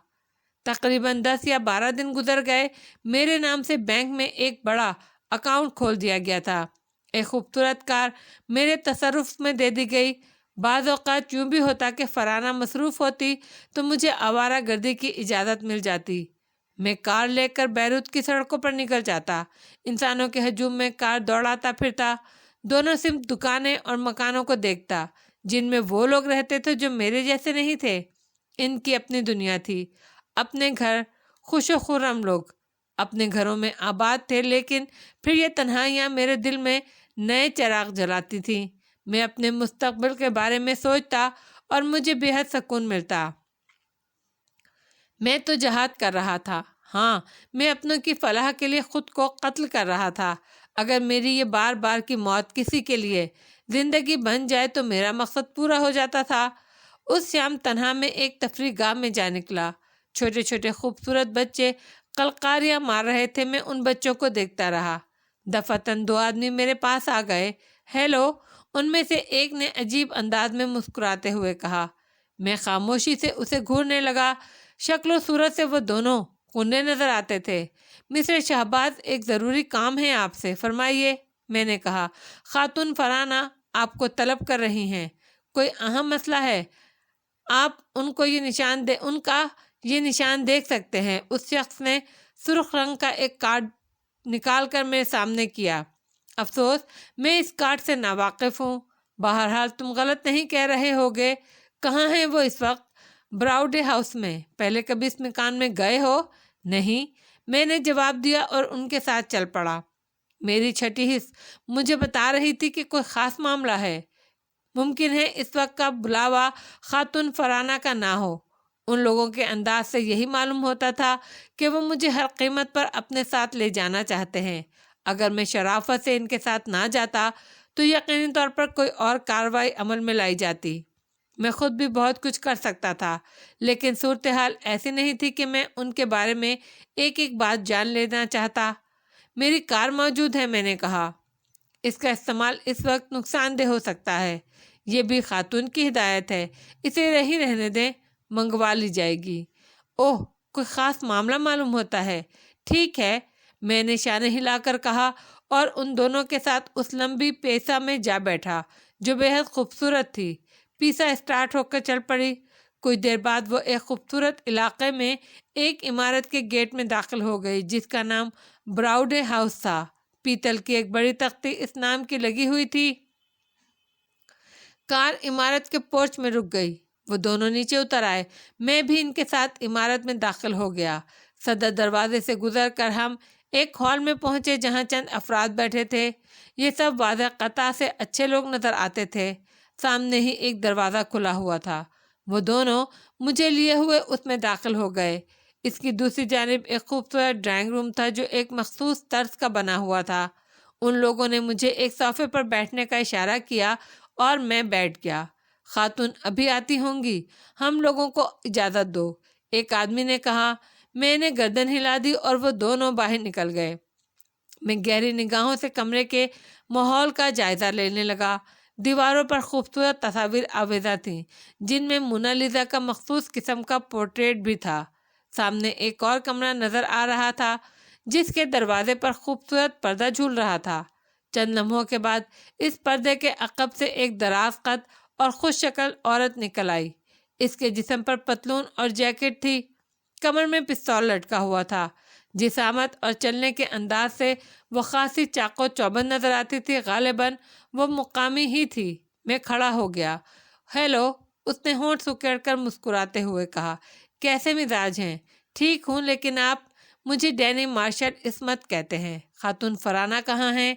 تقریباً 10 یا 12 دن گزر گئے۔ میرے نام سے بینک میں ایک بڑا اکاؤنٹ کھول دیا گیا تھا۔ ایک خوبصورت کار میرے تصرف میں دے دی گئی۔ بعض اوقات یوں بھی ہوتا کہ فرانہ مصروف ہوتی تو مجھے آوارہ گردی کی اجازت مل جاتی۔ میں کار لے کر بیروت کی سڑکوں پر نکل جاتا، انسانوں کے ہجوم میں کار دوڑاتا پھرتا، دونوں سمت دکانیں اور مکانوں کو دیکھتا جن میں وہ لوگ رہتے تھے جو میرے جیسے نہیں تھے۔ ان کی اپنی دنیا تھی، اپنے گھر، خوش و خرم لوگ اپنے گھروں میں آباد تھے، لیکن پھر یہ تنہائیاں میرے دل میں نئے چراغ جلاتی تھیں۔ میں اپنے مستقبل کے بارے میں سوچتا اور مجھے بے حد سکون ملتا۔ میں تو جہاد کر رہا تھا، ہاں، میں اپنوں کی فلاح کے لیے خود کو قتل کر رہا تھا۔ اگر میری یہ بار بار کی موت کسی کے لیے زندگی بن جائے تو میرا مقصد پورا ہو جاتا تھا۔ اس شام تنہا میں ایک تفریح گاہ میں جا نکلا۔ چھوٹے چھوٹے خوبصورت بچے قلقاریاں مار رہے تھے۔ میں ان بچوں کو دیکھتا رہا۔ دفعتاً 2 آدمی میرے پاس آ گئے۔ ہیلو، ان میں سے ایک نے عجیب انداز میں مسکراتے ہوئے کہا۔ میں خاموشی سے اسے گھورنے لگا۔ شکل و صورت سے وہ دونوں کنڈے نظر آتے تھے۔ مسٹر شہباز، ایک ضروری کام ہے آپ سے، فرمائیے، میں نے کہا۔ خاتون فرانہ آپ کو طلب کر رہی ہیں۔ کوئی اہم مسئلہ ہے؟ آپ ان کا یہ نشان دیکھ سکتے ہیں۔ اس شخص نے سرخ رنگ کا ایک کارڈ نکال کر میرے سامنے کیا۔ افسوس، میں اس کارڈ سے ناواقف ہوں۔ بہرحال تم غلط نہیں کہہ رہے ہوگے۔ کہاں ہیں وہ اس وقت؟ براؤڈے ہاؤس میں۔ پہلے کبھی اس مکان میں گئے ہو؟ نہیں، میں نے جواب دیا اور ان کے ساتھ چل پڑا۔ میری چھٹی حس مجھے بتا رہی تھی کہ کوئی خاص معاملہ ہے۔ ممکن ہے اس وقت کا بلاوا خاتون فرانہ کا نہ ہو۔ ان لوگوں کے انداز سے یہی معلوم ہوتا تھا کہ وہ مجھے ہر قیمت پر اپنے ساتھ لے جانا چاہتے ہیں۔ اگر میں شرافت سے ان کے ساتھ نہ جاتا تو یقینی طور پر کوئی اور کارروائی عمل میں لائی جاتی۔ میں خود بھی بہت کچھ کر سکتا تھا، لیکن صورتحال ایسی نہیں تھی کہ میں ان کے بارے میں ایک ایک بات جان لینا چاہتا۔ میری کار موجود ہے، میں نے کہا۔ اس کا استعمال اس وقت نقصان دہ ہو سکتا ہے۔ یہ بھی خاتون کی ہدایت ہے، اسے ہی رہنے دیں، منگوا لی جائے گی۔ اوہ، کوئی خاص معاملہ معلوم ہوتا ہے۔ ٹھیک ہے، میں نے شانے ہلا کر کہا اور ان دونوں کے ساتھ اس لمبی پیسا میں جا بیٹھا جو بے حد خوبصورت تھی۔ پیسا اسٹارٹ ہو کر چل پڑی۔ کچھ دیر بعد وہ ایک خوبصورت علاقے میں ایک عمارت کے گیٹ میں داخل ہو گئی جس کا نام براؤڈے ہاؤس تھا۔ پیتل کی ایک بڑی تختی اس نام کی لگی ہوئی تھی۔ کار عمارت کے پورچ میں رک گئی۔ وہ دونوں نیچے اتر آئے۔ میں بھی ان کے ساتھ عمارت میں داخل ہو گیا۔ صدر دروازے سے گزر کر ہم ایک ہال میں پہنچے جہاں چند افراد بیٹھے تھے۔ یہ سب واضح قطع سے اچھے لوگ نظر آتے تھے۔ سامنے ہی ایک دروازہ کھلا ہوا تھا۔ وہ دونوں مجھے لیے ہوئے اس میں داخل ہو گئے۔ اس کی دوسری جانب ایک خوبصورت ڈرائنگ روم تھا جو ایک مخصوص طرز کا بنا ہوا تھا۔ ان لوگوں نے مجھے ایک صوفے پر بیٹھنے کا اشارہ کیا اور میں بیٹھ گیا۔ خاتون ابھی آتی ہوں گی، ہم لوگوں کو اجازت دو، ایک آدمی نے کہا۔ میں نے گردن ہلا دی اور وہ دونوں باہر نکل گئے۔ میں گہری نگاہوں سے کمرے کے ماحول کا جائزہ لینے لگا۔ دیواروں پر خوبصورت تصاویر آویزاں تھیں، جن میں مونالیزا کا مخصوص قسم کا پورٹریٹ بھی تھا۔ سامنے ایک اور کمرہ نظر آ رہا تھا، جس کے دروازے پر خوبصورت پردہ جھول رہا تھا۔ چند لمحوں کے بعد اس پردے کے عقب سے ایک دراز قد اور خوش شکل عورت نکل آئی۔ اس کے جسم پر پتلون اور جیکٹ تھی، کمر میں پستول لٹکا ہوا تھا۔ جسامت اور چلنے کے انداز سے وہ خاصی چاق و چوبند نظر آتی تھی، غالباً وہ مقامی ہی تھی۔ میں کھڑا ہو گیا۔ ہیلو، اس نے ہونٹ سکیڑ کر مسکراتے ہوئے کہا۔ کیسے مزاج ہیں؟ ٹھیک ہوں، لیکن آپ مجھے ڈینی مارشل عصمت کہتے ہیں۔ خاتون فرانہ کہاں ہیں؟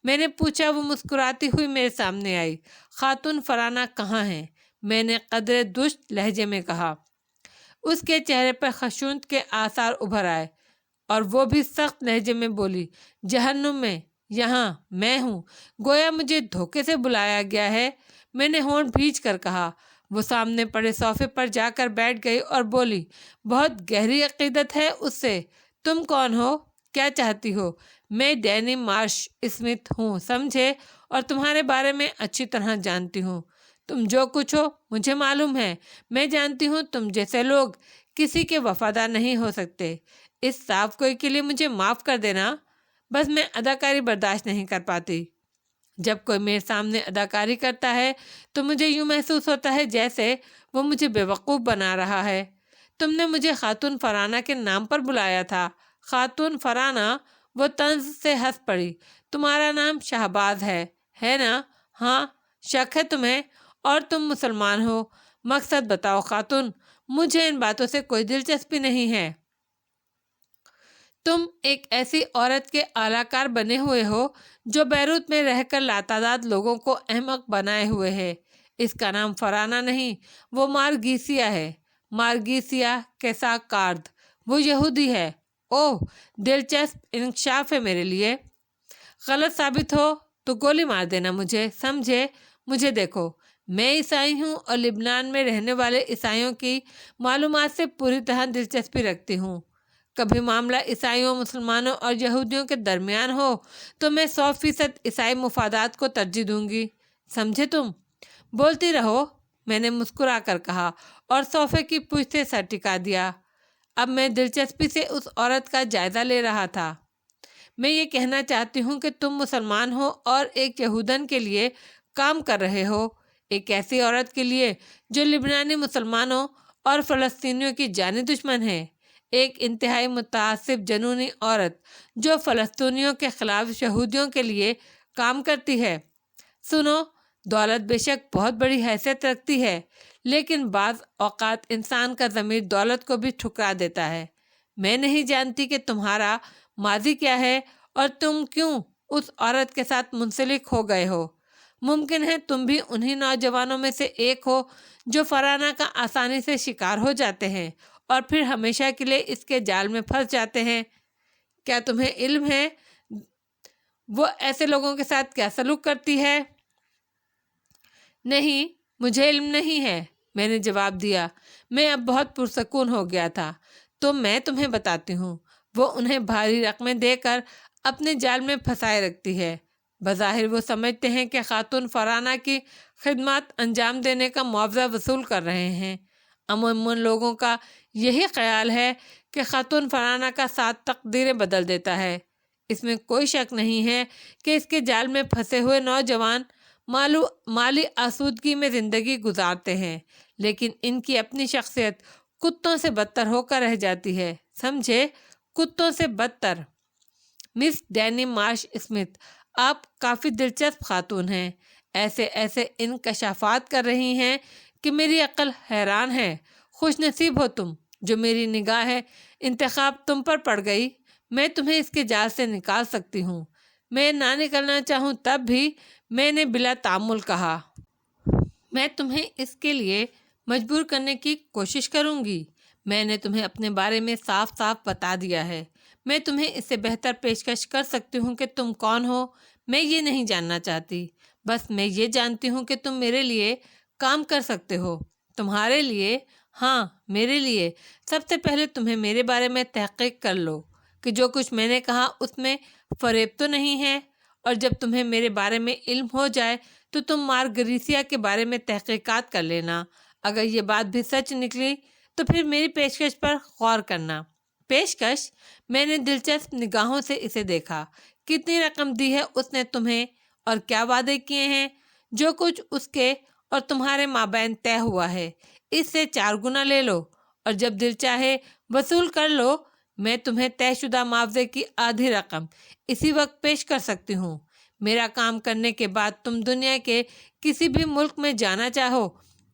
میں نے پوچھا۔ وہ مسکراتی ہوئی میرے سامنے آئی۔ خاتون فرانہ کہاں ہیں؟ میں نے قدرے دشت لہجے میں کہا۔ اس کے چہرے پر خشونت کے آثار ابھر آئے اور وہ بھی سخت لہجے میں بولی، جہنم میں، یہاں میں ہوں، گویا مجھے دھوکے سے بلایا گیا ہے۔ میں نے ہونٹ بھینچ کر کہا۔ وہ سامنے پڑے صوفے پر جا کر بیٹھ گئی اور بولی، بہت گہری عقیدت ہے اس سے۔ تم کون ہو؟ کیا چاہتی ہو؟ میں ڈینی مارش اسمتھ ہوں، سمجھے، اور تمہارے بارے میں اچھی طرح جانتی ہوں۔ تم جو کچھ ہو مجھے معلوم ہے۔ میں جانتی ہوں تم جیسے لوگ کسی کے وفادار نہیں ہو سکتے۔ اس صاف گوئی کے لیے مجھے معاف کر دینا، بس میں اداکاری برداشت نہیں کر پاتی۔ جب کوئی میرے سامنے اداکاری کرتا ہے تو مجھے یوں محسوس ہوتا ہے جیسے وہ مجھے بیوقوف بنا رہا ہے۔ تم نے مجھے خاتون فرانہ کے نام پر بلایا تھا۔ خاتون فرانہ؟ وہ طنز سے ہنس پڑی۔ تمہارا نام شہباز ہے نا؟ ہاں، شک ہے تمہیں؟ اور تم مسلمان ہو؟ مقصد بتاؤ خاتون، مجھے ان باتوں سے کوئی دلچسپی نہیں ہے۔ تم ایک ایسی عورت کے اعلی کار بنے ہوئے ہو جو بیروت میں رہ کر لاتعداد لوگوں کو احمق بنائے ہوئے ہے۔ اس کا نام فرانہ نہیں، وہ مارگیسیا ہے، مارگیسیا کیساکارد۔ وہ یہودی ہے۔ اوہ، دلچسپ انکشاف ہے میرے لیے۔ غلط ثابت ہو تو گولی مار دینا مجھے، سمجھے؟ مجھے دیکھو، میں عیسائی ہوں اور لبنان میں رہنے والے عیسائیوں کی معلومات سے پوری طرح دلچسپی رکھتی ہوں۔ کبھی معاملہ عیسائیوں، مسلمانوں اور یہودیوں کے درمیان ہو تو میں 100% عیسائی مفادات کو ترجیح دوں گی، سمجھے تم؟ بولتی رہو، میں نے مسکرا کر کہا اور صوفے کی پشت سے سر ٹکا دیا۔ اب میں دلچسپی سے اس عورت کا جائزہ لے رہا تھا۔ میں یہ کہنا چاہتی ہوں کہ تم مسلمان ہو اور ایک یہودن کے لیے کام کر رہے ہو، ایک ایسی عورت کے لیے جو لبنانی مسلمانوں اور فلسطینیوں کی جانی دشمن ہے، ایک انتہائی متعصب جنونی عورت جو فلسطینیوں کے خلاف یہودیوں کے لیے کام کرتی ہے۔ سنو، دولت بے شک بہت بڑی حیثیت رکھتی ہے، لیکن بعض اوقات انسان کا ضمیر دولت کو بھی ٹھکرا دیتا ہے۔ میں نہیں جانتی کہ تمہارا ماضی کیا ہے اور تم کیوں اس عورت کے ساتھ منسلک ہو گئے ہو۔ ممکن ہے تم بھی انہی نوجوانوں میں سے ایک ہو جو فرانہ کا آسانی سے شکار ہو جاتے ہیں اور پھر ہمیشہ کے لیے اس کے جال میں پھنس جاتے ہیں۔ کیا تمہیں علم ہے وہ ایسے لوگوں کے ساتھ کیا سلوک کرتی ہے؟ نہیں، مجھے علم نہیں ہے، میں نے جواب دیا۔ میں اب بہت پرسکون ہو گیا تھا۔ تو میں تمہیں بتاتی ہوں، وہ انہیں بھاری رقمیں دے کر اپنے جال میں پھنسائے رکھتی ہے۔ بظاہر وہ سمجھتے ہیں کہ خاتون فرانہ کی خدمات انجام دینے کا معاوضہ وصول کر رہے ہیں۔ عموماً لوگوں کا یہی خیال ہے کہ خاتون فرانہ کا ساتھ تقدیریں بدل دیتا ہے۔ اس میں کوئی شک نہیں ہے کہ اس کے جال میں پھنسے ہوئے نوجوان مالی آسودگی میں زندگی گزارتے ہیں، لیکن ان کی اپنی شخصیت کتوں سے بدتر ہو کر رہ جاتی ہے، سمجھے؟ کتوں سے بدتر۔ مس ڈینی مارش اسمتھ، آپ کافی دلچسپ خاتون ہیں، ایسے انکشافات کر رہی ہیں کہ میری عقل حیران ہے۔ خوش نصیب ہو تم جو میری نگاہ انتخاب تم پر پڑ گئی۔ میں تمہیں اس کے جال سے نکال سکتی ہوں۔ میں نہ نکلنا چاہوں تب بھی، میں نے بلا تعمل کہا۔ میں تمہیں اس کے لیے مجبور کرنے کی کوشش کروں گی۔ میں نے تمہیں اپنے بارے میں صاف صاف بتا دیا ہے۔ میں تمہیں اس سے بہتر پیشکش کر سکتی ہوں کہ تم کون ہو، میں یہ نہیں جاننا چاہتی۔ بس میں یہ جانتی ہوں کہ تم میرے لیے کام کر سکتے ہو۔ تمہارے لیے؟ ہاں، میرے لیے۔ سب سے پہلے تمہیں میرے بارے میں تحقیق کر لو کہ جو کچھ میں نے کہا اس میں فریب تو نہیں ہے، اور جب تمہیں میرے بارے میں علم ہو جائے تو تم مارگریسیا کے بارے میں تحقیقات کر لینا۔ اگر یہ بات بھی سچ نکلی تو پھر میری پیشکش پر غور کرنا۔ پیشکش؟ میں نے دلچسپ نگاہوں سے اسے دیکھا۔ کتنی رقم دی ہے اس نے تمہیں، اور کیا وعدے کیے ہیں؟ جو کچھ اس کے اور تمہارے مابین طے ہوا ہے اس سے 4 گنا لے لو، اور جب دل چاہے وصول کر لو۔ میں تمہیں طے شدہ معاوضے کی آدھی رقم اسی وقت پیش کر سکتی ہوں۔ میرا کام کرنے کے بعد تم دنیا کے کسی بھی ملک میں جانا چاہو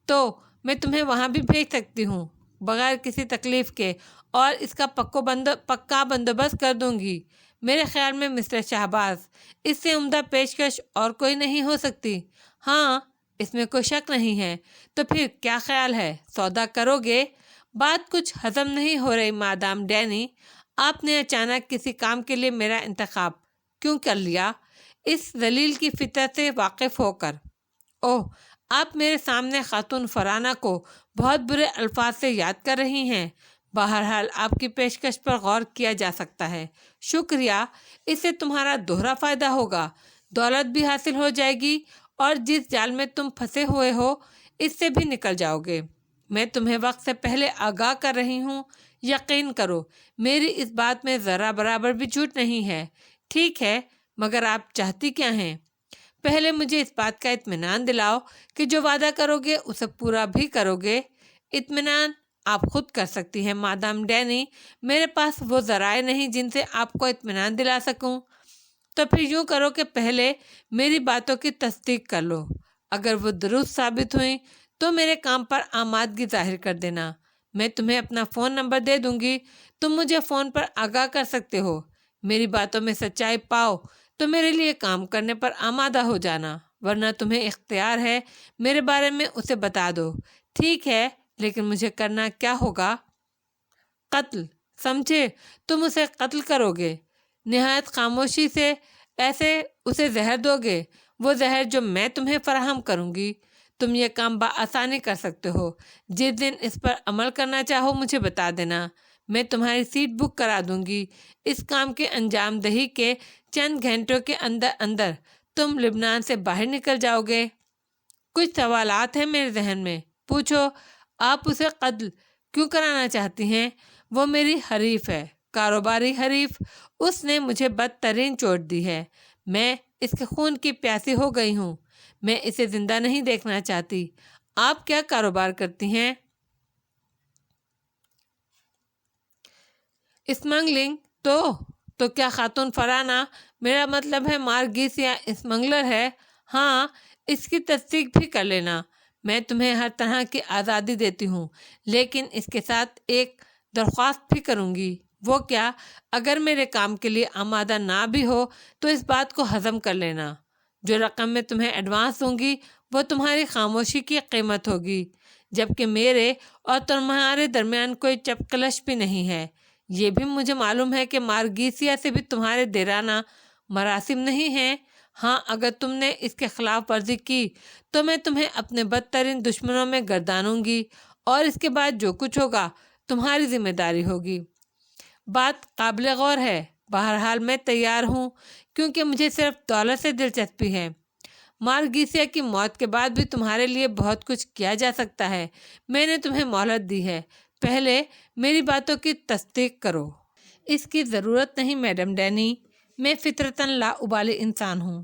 تو میں تمہیں وہاں بھی بھیج سکتی ہوں بغیر کسی تکلیف کے، اور اس کا پکا بندوبست کر دوں گی۔ میرے خیال میں مسٹر شہباز، اس سے عمدہ پیشکش اور کوئی نہیں ہو سکتی۔ ہاں، اس میں کوئی شک نہیں ہے۔ تو پھر کیا خیال ہے، سودا کرو گے؟ بات کچھ ہضم نہیں ہو رہی مادام ڈینی، آپ نے اچانک کسی کام کے لیے میرا انتخاب کیوں کر لیا؟ اس ذلیل کی فطرت سے واقف ہو کر۔ اوہ، آپ میرے سامنے خاتون فرانہ کو بہت برے الفاظ سے یاد کر رہی ہیں۔ بہرحال آپ کی پیشکش پر غور کیا جا سکتا ہے۔ شکریہ، اس سے تمہارا دوہرا فائدہ ہوگا۔ دولت بھی حاصل ہو جائے گی، اور جس جال میں تم پھنسے ہوئے ہو اس سے بھی نکل جاؤ گے۔ میں تمہیں وقت سے پہلے آگاہ کر رہی ہوں، یقین کرو میری اس بات میں ذرا برابر بھی جھوٹ نہیں ہے۔ ٹھیک ہے، مگر آپ چاہتی کیا ہیں؟ پہلے مجھے اس بات کا اطمینان دلاؤ کہ جو وعدہ کرو گے اسے پورا بھی کرو گے۔ اطمینان آپ خود کر سکتی ہیں مادام ڈینی، میرے پاس وہ ذرائع نہیں جن سے آپ کو اطمینان دلا سکوں۔ تو پھر یوں کرو کہ پہلے میری باتوں کی تصدیق کر لو، اگر وہ درست ثابت ہوئیں تو میرے کام پر آمادگی ظاہر کر دینا۔ میں تمہیں اپنا فون نمبر دے دوں گی، تم مجھے فون پر آگاہ کر سکتے ہو۔ میری باتوں میں سچائی پاؤ تو میرے لیے کام کرنے پر آمادہ ہو جانا، ورنہ تمہیں اختیار ہے میرے بارے میں اسے بتا دو۔ ٹھیک ہے، لیکن مجھے کرنا کیا ہوگا؟ قتل، سمجھے؟ تم اسے قتل کرو گے، نہایت خاموشی سے، ایسے اسے زہر دو گے، وہ زہر جو میں تمہیں فراہم کروں گی۔ تم یہ کام بآسانی کر سکتے ہو۔ جس دن اس پر عمل کرنا چاہو مجھے بتا دینا، میں تمہاری سیٹ بک کرا دوں گی۔ اس کام کے انجام دہی کے چند گھنٹوں کے اندر اندر تم لبنان سے باہر نکل جاؤ گے۔ کچھ سوالات ہیں میرے ذہن میں، پوچھو۔ آپ اسے قتل کیوں کرانا چاہتی ہیں؟ وہ میری حریف ہے، کاروباری حریف۔ اس نے مجھے بدترین چوٹ دی ہے، میں اس کے خون کی پیاسی ہو گئی ہوں۔ میں اسے زندہ نہیں دیکھنا چاہتی۔ آپ کیا کاروبار کرتی ہیں؟ اسمگلنگ؟ تو کیا خاتون فرانہ، میرا مطلب ہے مارگریسیا اسمگلر ہے؟ ہاں، اس کی تصدیق بھی کر لینا۔ میں تمہیں ہر طرح کی آزادی دیتی ہوں، لیکن اس کے ساتھ ایک درخواست بھی کروں گی۔ وہ کیا؟ اگر میرے کام کے لیے آمادہ نہ بھی ہو تو اس بات کو ہضم کر لینا، جو رقم میں تمہیں ایڈوانس دوں گی وہ تمہاری خاموشی کی قیمت ہوگی، جبکہ میرے اور تمہارے درمیان کوئی چپکلش بھی نہیں ہے۔ یہ بھی مجھے معلوم ہے کہ مارگریسیا سے بھی تمہارے دیرانہ مراسم نہیں ہیں۔ ہاں، اگر تم نے اس کے خلاف ورزی کی تو میں تمہیں اپنے بدترین دشمنوں میں گردانوں گی، اور اس کے بعد جو کچھ ہوگا تمہاری ذمہ داری ہوگی۔ بات قابل غور ہے۔ بہرحال میں تیار ہوں، کیونکہ مجھے صرف دولت سے دلچسپی ہے۔ مارگریسیا کی موت کے بعد بھی تمہارے لیے بہت کچھ کیا جا سکتا ہے۔ میں نے تمہیں مہلت دی ہے، پہلے میری باتوں کی تصدیق کرو۔ اس کی ضرورت نہیں میڈم ڈینی، میں فطرتاً لاابالی انسان ہوں۔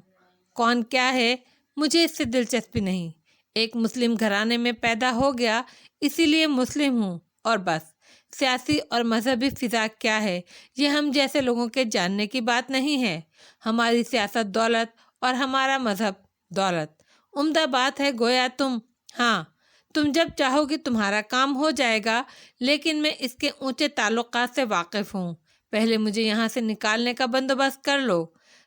کون کیا ہے مجھے اس سے دلچسپی نہیں۔ ایک مسلم گھرانے میں پیدا ہو گیا، اسی لیے مسلم ہوں، اور بس۔ سیاسی اور مذہبی فضا کیا ہے یہ ہم جیسے لوگوں کے جاننے کی بات نہیں ہے۔ ہماری سیاست دولت اور ہمارا مذہب دولت۔ عمدہ بات ہے گویا تم جب چاہو گی تمہارا کام ہو جائے گا، لیکن میں اس کے اونچے تعلقات سے واقف ہوں۔ پہلے مجھے یہاں سے نکالنے کا بندوبست کر لو،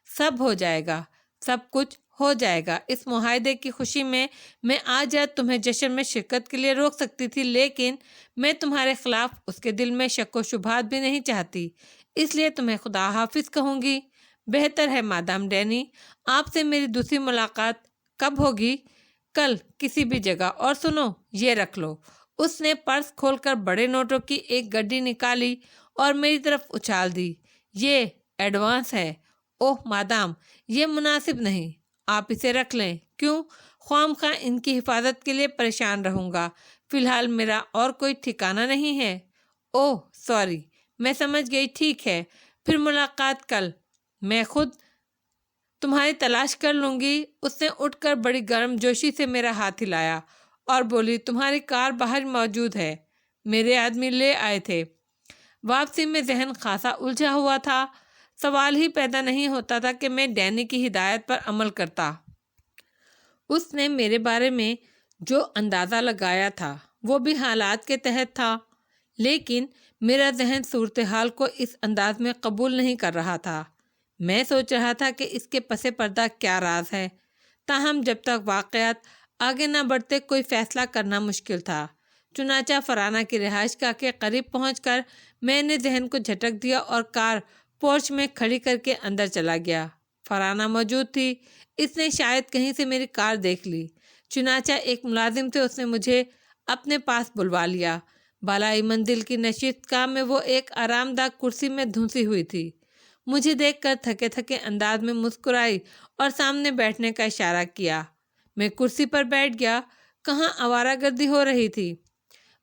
سب ہو جائے گا، سب کچھ ہو جائے گا۔ اس معاہدے کی خوشی میں آج یا تمہیں جشن میں شرکت کے لیے روک سکتی تھی، لیکن میں تمہارے خلاف اس کے دل میں شک و شبہات بھی نہیں چاہتی، اس لیے تمہیں خدا حافظ کہوں گی۔ بہتر ہے مادام ڈینی، آپ سے میری دوسری ملاقات کب ہوگی؟ کل کسی بھی جگہ۔ اور سنو، یہ رکھ لو۔ اس نے پرس کھول کر بڑے نوٹوں کی ایک گڈی نکالی اور میری طرف اچھال دی۔ یہ ایڈوانس ہے۔ اوہ مادام، یہ مناسب نہیں، آپ اسے رکھ لیں۔ کیوں؟ خواہ خواہ ان کی حفاظت کے لیے پریشان رہوں گا۔ فی الحال میرا اور کوئی ٹھکانہ نہیں ہے۔ اوہ سوری، میں سمجھ گئی، ٹھیک ہے، پھر ملاقات کل۔ میں خود تمہاری تلاش کر لوں گی۔ اس نے اٹھ کر بڑی گرم جوشی سے میرا ہاتھ ہلایا اور بولی، تمہاری کار باہر موجود ہے، میرے آدمی لے آئے تھے۔ واپسی میں ذہن خاصا الجھا ہوا تھا۔ سوال ہی پیدا نہیں ہوتا تھا کہ میں ڈینی کی ہدایت پر عمل کرتا۔ اس نے میرے بارے میں جو اندازہ لگایا تھا وہ بھی حالات کے تحت تھا، لیکن میرا ذہن صورتحال کو اس انداز میں قبول نہیں کر رہا تھا۔ میں سوچ رہا تھا کہ اس کے پس پردہ کیا راز ہے، تاہم جب تک واقعات آگے نہ بڑھتے کوئی فیصلہ کرنا مشکل تھا۔ چنانچہ فرانہ کی رہائش گاہ کے قریب پہنچ کر میں نے ذہن کو جھٹک دیا اور کار پورچ میں کھڑی کر کے اندر چلا گیا۔ فرانہ موجود تھی۔ اس نے شاید کہیں سے میری کار دیکھ لی، چنانچہ ایک ملازم سے اس نے مجھے اپنے پاس بلوا لیا۔ بالائی منزل کی نشست گاہ میں وہ ایک آرام دہ کرسی میں دھنسی ہوئی تھی۔ مجھے دیکھ کر تھکے تھکے انداز میں مسکرائی اور سامنے بیٹھنے کا اشارہ کیا۔ میں کرسی پر بیٹھ گیا۔ کہاں آوارہ گردی ہو رہی تھی؟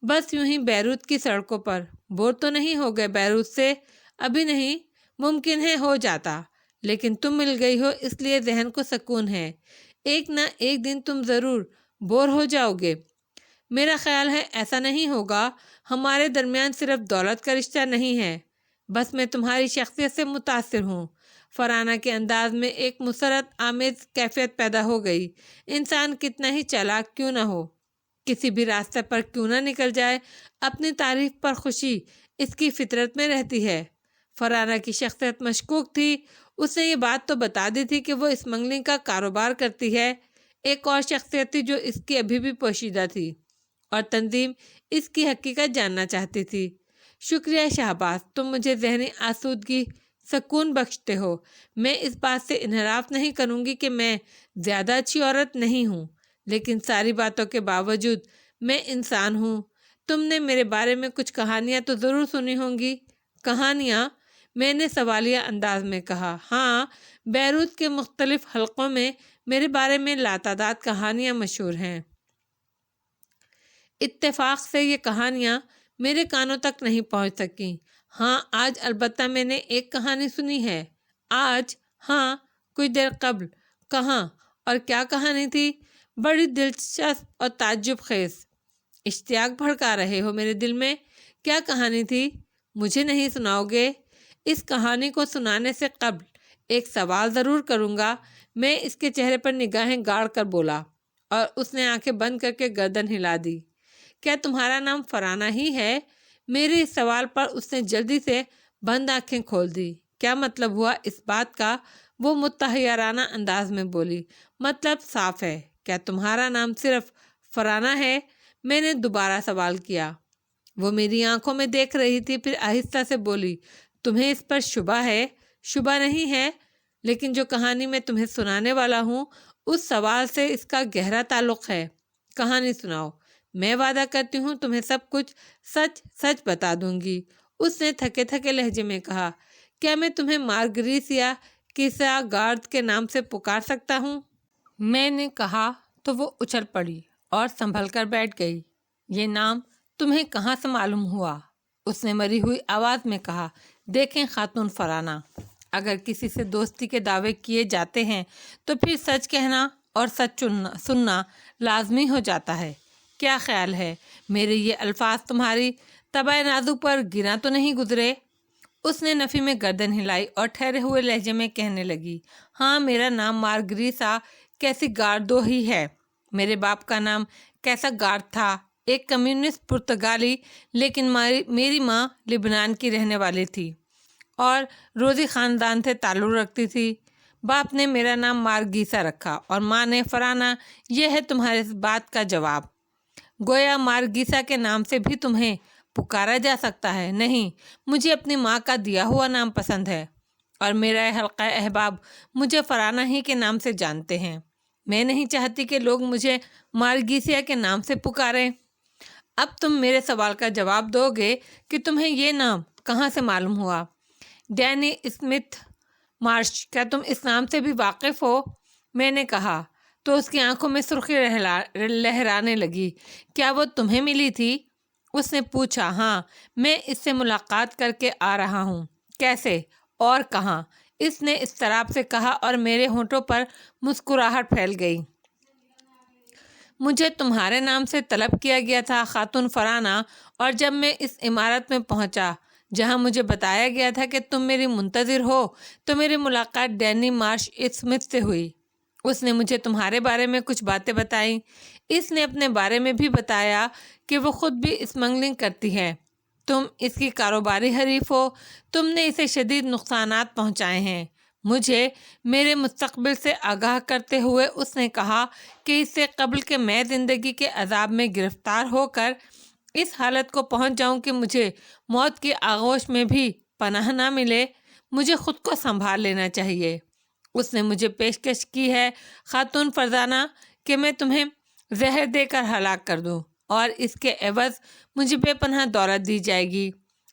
بس یوں ہی بیروت کی سڑکوں پر۔ بور تو نہیں ہو گئے بیروت سے؟ ابھی نہیں، ممکن ہے ہو جاتا، لیکن تم مل گئی ہو اس لیے ذہن کو سکون ہے۔ ایک نہ ایک دن تم ضرور بور ہو جاؤ گے۔ میرا خیال ہے ایسا نہیں ہوگا۔ ہمارے درمیان صرف دولت کا رشتہ نہیں ہے، بس میں تمہاری شخصیت سے متاثر ہوں۔ فرانہ کے انداز میں ایک مسرت آمیز کیفیت پیدا ہو گئی۔ انسان کتنا ہی چالاک کیوں نہ ہو، کسی بھی راستے پر کیوں نہ نکل جائے، اپنی تعریف پر خوشی اس کی فطرت میں رہتی ہے۔ فرانہ کی شخصیت مشکوک تھی۔ اس نے یہ بات تو بتا دی تھی کہ وہ اسمگلنگ کا کاروبار کرتی ہے۔ ایک اور شخصیت تھی جو اس کی ابھی بھی پوشیدہ تھی، اور تنظیم اس کی حقیقت جاننا چاہتی تھی۔ شکریہ شہباز، تم مجھے ذہنی آسودگی، سکون بخشتے ہو۔ میں اس بات سے انحراف نہیں کروں گی کہ میں زیادہ اچھی عورت نہیں ہوں، لیکن ساری باتوں کے باوجود میں انسان ہوں۔ تم نے میرے بارے میں کچھ کہانیاں تو ضرور سنی ہوں گی۔ کہانیاں؟ میں نے سوالیہ انداز میں کہا۔ ہاں، بیروت کے مختلف حلقوں میں میرے بارے میں لاتعداد کہانیاں مشہور ہیں۔ اتفاق سے یہ کہانیاں میرے کانوں تک نہیں پہنچ سکیں۔ ہاں، آج البتہ میں نے ایک کہانی سنی ہے۔ آج؟ ہاں، کچھ دیر قبل۔ کہاں اور کیا کہانی تھی؟ بڑی دلچسپ اور تعجب خیز۔ اشتیاق بھڑکا رہے ہو میرے دل میں۔ کیا کہانی تھی؟ مجھے نہیں سناؤ گے؟ اس کہانی کو سنانے سے قبل ایک سوال ضرور کروں گا۔ میں اس کے چہرے پر نگاہیں گاڑ کر بولا، اور اس نے آنکھیں بند کر کے گردن ہلا دی۔ کیا تمہارا نام فرانہ ہی ہے؟ میرے اس سوال پر اس نے جلدی سے بند آنکھیں کھول دی۔ کیا مطلب ہوا اس بات کا؟ وہ متحیرانہ انداز میں بولی۔ مطلب صاف ہے، کیا تمہارا نام صرف فرانہ ہے؟ میں نے دوبارہ سوال کیا۔ وہ میری آنکھوں میں دیکھ رہی تھی، پھر آہستہ سے بولی، تمہیں اس پر شبہ ہے؟ شبہ نہیں ہے، لیکن جو کہانی میں تمہیں سنانے والا ہوں اس سوال سے اس کا گہرا تعلق ہے۔ کہانی سناؤ، میں وعدہ کرتی ہوں تمہیں سب کچھ سچ سچ بتا دوں گی۔ اس نے تھکے تھکے لہجے میں کہا۔ کیا میں تمہیں مارگریس یا کیسا گارد کے نام سے پکار سکتا ہوں؟ میں نے کہا تو وہ اچھل پڑی اور سنبھل کر بیٹھ گئی۔ یہ نام تمہیں کہاں سے معلوم ہوا؟ اس نے مری ہوئی آواز میں کہا۔ دیکھیں خاتون فرانہ، اگر کسی سے دوستی کے دعوے کیے جاتے ہیں تو پھر سچ کہنا اور سچ سننا لازمی ہو جاتا ہے۔ کیا خیال ہے میرے یہ الفاظ تمہاری طبع نازک پر گرا تو نہیں گزرے؟ اس نے نفی میں گردن ہلائی اور ٹھہرے ہوئے لہجے میں کہنے لگی، ہاں، میرا نام مارگریسا کیسی گاردو ہی ہے۔ میرے باپ کا نام کیسا گارد تھا، ایک کمیونسٹ پرتگالی، لیکن میری ماں لبنان کی رہنے والی تھی اور روزی خاندان سے تعلق رکھتی تھی۔ باپ نے میرا نام مارگیسا رکھا اور ماں نے فرانا۔ یہ ہے تمہارے اس بات کا جواب؟ گویا مارگیسا کے نام سے بھی تمہیں پکارا جا سکتا ہے؟ نہیں، مجھے اپنی ماں کا دیا ہوا نام پسند ہے اور میرا حلقہ احباب مجھے فرانا ہی کے نام سے جانتے ہیں۔ میں نہیں چاہتی کہ لوگ مجھے مارگیسیا کے نام سے پکاریں۔ اب تم میرے سوال کا جواب دو گے کہ تمہیں یہ نام کہاں سے معلوم ہوا؟ ڈینی اسمتھ مارش، کیا تم اس نام سے بھی واقف ہو؟ میں نے کہا تو اس کی آنکھوں میں سرخی لہرانے لگی۔ کیا وہ تمہیں ملی تھی؟ اس نے پوچھا۔ ہاں، میں اس سے ملاقات کر کے آ رہا ہوں۔ کیسے اور کہاں؟ اس نے اضطراب سے کہا اور میرے ہونٹوں پر مسکراہٹ پھیل گئی۔ مجھے تمہارے نام سے طلب کیا گیا تھا خاتون فرانا، اور جب میں اس عمارت میں پہنچا جہاں مجھے بتایا گیا تھا کہ تم میری منتظر ہو، تو میری ملاقات ڈینی مارش اسمتھ سے ہوئی۔ اس نے مجھے تمہارے بارے میں کچھ باتیں بتائیں۔ اس نے اپنے بارے میں بھی بتایا کہ وہ خود بھی اسمگلنگ کرتی ہے۔ تم اس کی کاروباری حریف ہو۔ تم نے اسے شدید نقصانات پہنچائے ہیں۔ مجھے میرے مستقبل سے آگاہ کرتے ہوئے اس نے کہا کہ اس سے قبل کہ میں زندگی کے عذاب میں گرفتار ہو کر اس حالت کو پہنچ جاؤں کہ مجھے موت کی آغوش میں بھی پناہ نہ ملے، مجھے خود کو سنبھال لینا چاہیے۔ اس نے مجھے پیشکش کی ہے خاتون فرزانہ کہ میں تمہیں زہر دے کر ہلاک کر دوں، اور اس کے عوض مجھے بے پناہ دولت دی جائے گی۔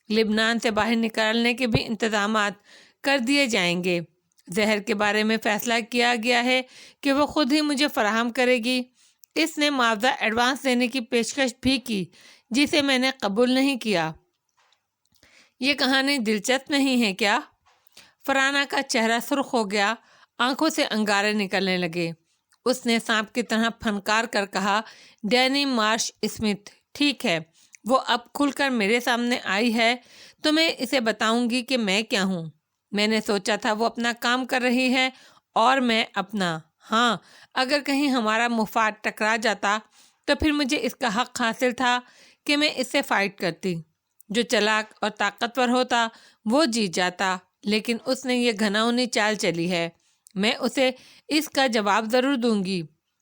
لبنان سے باہر نکالنے کے بھی انتظامات کر دیے جائیں گے۔ زہر کے بارے میں فیصلہ کیا گیا ہے کہ وہ خود ہی مجھے فراہم کرے گی۔ اس نے معاوضہ ایڈوانس دینے کی پیشکش بھی کی، جسے میں نے قبول نہیں کیا۔ یہ کہانی دلچسپ نہیں ہے کیا؟ فرانا کا چہرہ سرخ ہو گیا، آنکھوں سے انگارے نکلنے لگے۔ اس نے سانپ کی طرح پھنکار کر کہا، ڈینی مارش اسمتھ، ٹھیک ہے، وہ اب کھل کر میرے سامنے آئی ہے تو میں اسے بتاؤں گی کہ میں کیا ہوں۔ میں نے سوچا تھا وہ اپنا کام کر رہی ہے اور میں اپنا۔ ہاں، اگر کہیں ہمارا مفاد ٹکرا جاتا تو پھر مجھے اس کا حق حاصل تھا کہ میں اس سے فائٹ کرتی۔ جو چلاک اور طاقتور ہوتا وہ جیت جاتا، لیکن اس نے یہ گھناؤنی چال چلی ہے۔ میں اسے اس کا جواب ضرور دوں گی۔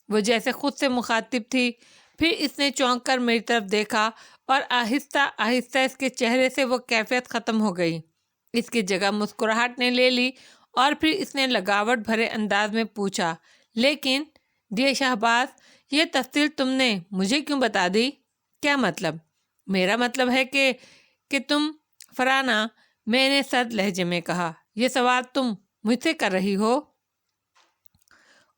وہ جیسے خود سے مخاطب تھی۔ پھر اس نے چونک کر میری طرف دیکھا اور آہستہ آہستہ اس کے چہرے سے وہ کیفیت ختم ہو گئی۔ اس کی جگہ مسکراہٹ نے لے لی، اور پھر اس نے لگاوٹ بھرے انداز میں پوچھا، لیکن ڈی شہباز، یہ تفصیل تم نے مجھے کیوں بتا دی؟ کیا مطلب؟ میرا مطلب ہے کہ تم فرانا، میں نے سرد لہجے میں کہا، یہ سوال تم مجھ سے کر رہی ہو؟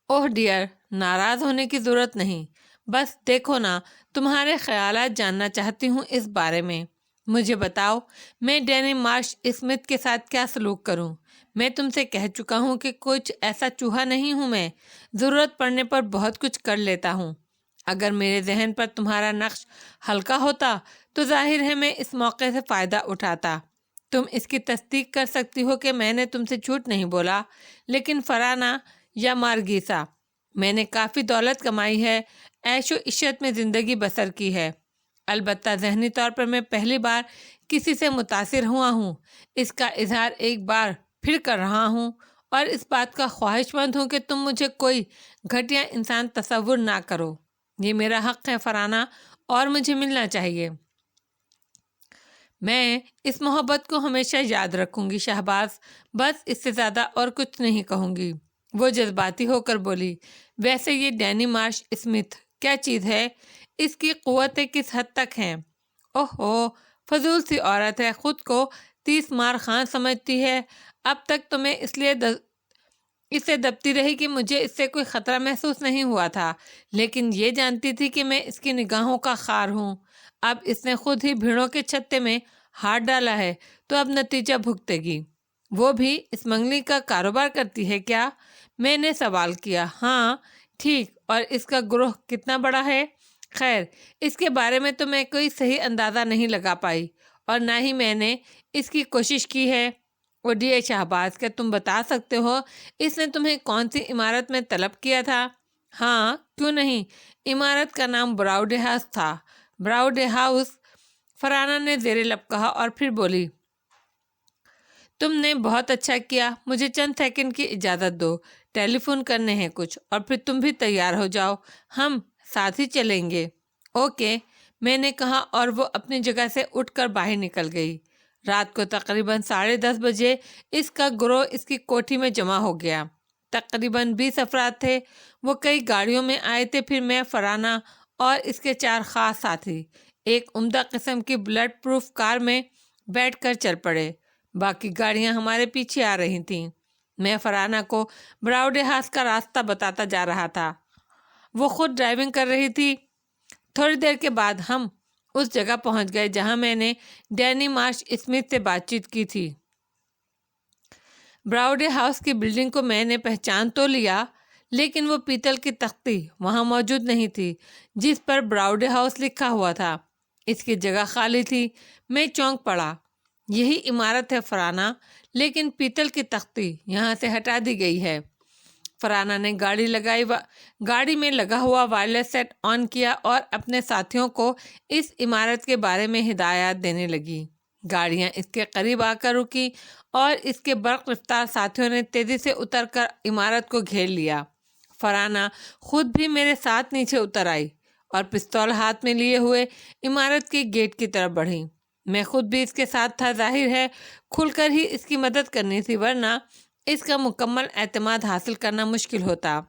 اوہ ڈیئر، ناراض ہونے کی ضرورت نہیں، بس دیکھو نا، تمہارے خیالات جاننا چاہتی ہوں اس بارے میں۔ مجھے بتاؤ، میں ڈینی مارش اسمتھ کے ساتھ کیا سلوک کروں؟ میں تم سے کہہ چکا ہوں کہ کچھ ایسا چوہا نہیں ہوں میں، ضرورت پڑنے پر بہت کچھ کر لیتا ہوں۔ اگر میرے ذہن پر تمہارا نقش ہلکا ہوتا تو ظاہر ہے میں اس موقع سے فائدہ اٹھاتا۔ تم اس کی تصدیق کر سکتی ہو کہ میں نے تم سے جھوٹ نہیں بولا۔ لیکن فرانا یا مارگیسا، میں نے کافی دولت کمائی ہے، عیش و عشرت میں زندگی بسر کی ہے۔ البتہ ذہنی طور پر میں پہلی بار کسی سے متاثر ہوا ہوں۔ اس کا اظہار ایک بار پھر کر رہا ہوں، اور اس بات کا خواہش مند ہوں کہ تم مجھے کوئی گھٹیا انسان تصور نہ کرو۔ یہ میرا حق ہے فرانا، اور مجھے ملنا چاہیے۔ میں اس محبت کو ہمیشہ یاد رکھوں گی شہباز، بس اس سے زیادہ اور کچھ نہیں کہوں گی۔ وہ جذباتی ہو کر بولی، ویسے یہ ڈینی مارش اسمتھ کیا چیز ہے؟ اس کی قوتیں کس حد تک ہیں؟ اوہ، فضول سی عورت ہے، خود کو 30 مار خان سمجھتی ہے۔ اب تک تو میں اس لیے اسے دبتی رہی کہ مجھے اس سے کوئی خطرہ محسوس نہیں ہوا تھا، لیکن یہ جانتی تھی کہ میں اس کی نگاہوں کا خار ہوں۔ اب اس نے خود ہی بھیڑوں کے چھتے میں ہاتھ ڈالا ہے تو اب نتیجہ بھگتے گی۔ وہ بھی اسمگلنگ کا کاروبار کرتی ہے کیا؟ میں نے سوال کیا۔ ہاں، ٹھیک، اور اس کا گروہ کتنا بڑا ہے؟ خیر، اس کے بارے میں تو میں کوئی صحیح اندازہ نہیں لگا پائی، اور نہ ہی میں نے اس کی کوشش کی ہے۔ او ڈی اے شہباز، کیا تم بتا سکتے ہو اس نے تمہیں کون سی عمارت میں طلب کیا تھا؟ ہاں، کیوں نہیں، عمارت کا نام براؤڈے ہاؤس تھا۔ براؤڈے ہاؤس، فرانا نے زیر لب کہا، اور پھر بولی، تم نے بہت اچھا کیا، مجھے چند سیکنڈ کی اجازت دو، ٹیلی فون کرنے ہیں کچھ، اور پھر تم بھی تیار ہو جاؤ، ہم ساتھ ہی چلیں گے۔ اوکے، میں نے کہا اور وہ اپنی جگہ سے اٹھ کر باہر نکل گئی۔ رات کو تقریباً 10:30 بجے اس کا گروہ اس کی کوٹھی میں جمع ہو گیا۔ تقریباً 20 افراد تھے۔ وہ کئی گاڑیوں میں آئے تھے، پھر میں، فرحانہ اور اس کے 4 خاص ساتھی ایک عمدہ قسم کی بلٹ پروف کار میں بیٹھ کر چل پڑے۔ باقی گاڑیاں ہمارے پیچھے آ رہی تھیں۔ میں فرحانہ کو براؤڈے ہاؤس کا راستہ بتاتا جا رہا تھا، وہ خود ڈرائیونگ کر رہی تھی۔ تھوڑی دیر کے بعد ہم اس جگہ پہنچ گئے جہاں میں نے ڈینی مارش اسمتھ سے بات چیت کی تھی۔ براؤڈے ہاؤس کی بلڈنگ کو میں نے پہچان تو لیا، لیکن وہ پیتل کی تختی وہاں موجود نہیں تھی جس پر براؤڈے ہاؤس لکھا ہوا تھا۔ اس کی جگہ خالی تھی۔ میں چونک پڑا۔ یہی عمارت ہے فرحانہ، لیکن پیتل کی تختی یہاں سے ہٹا دی گئی ہے۔ فرحانہ نے گاڑی میں لگا ہوا وائرلیس سیٹ آن کیا اور اپنے ساتھیوں کو اس عمارت کے بارے میں ہدایات دینے لگی۔ گاڑیاں اس کے قریب آ کر رکی اور اس کے برق رفتار ساتھیوں نے تیزی سے اتر کر عمارت کو گھیر لیا۔ فرحانہ خود بھی میرے ساتھ نیچے اتر آئی اور پستول ہاتھ میں لیے ہوئے عمارت کے گیٹ کی طرف بڑھی۔ میں خود بھی اس کے ساتھ تھا۔ ظاہر ہے کھل کر ہی اس کی مدد کرنی تھی، ورنہ اس کا مکمل اعتماد حاصل کرنا مشکل ہوتا۔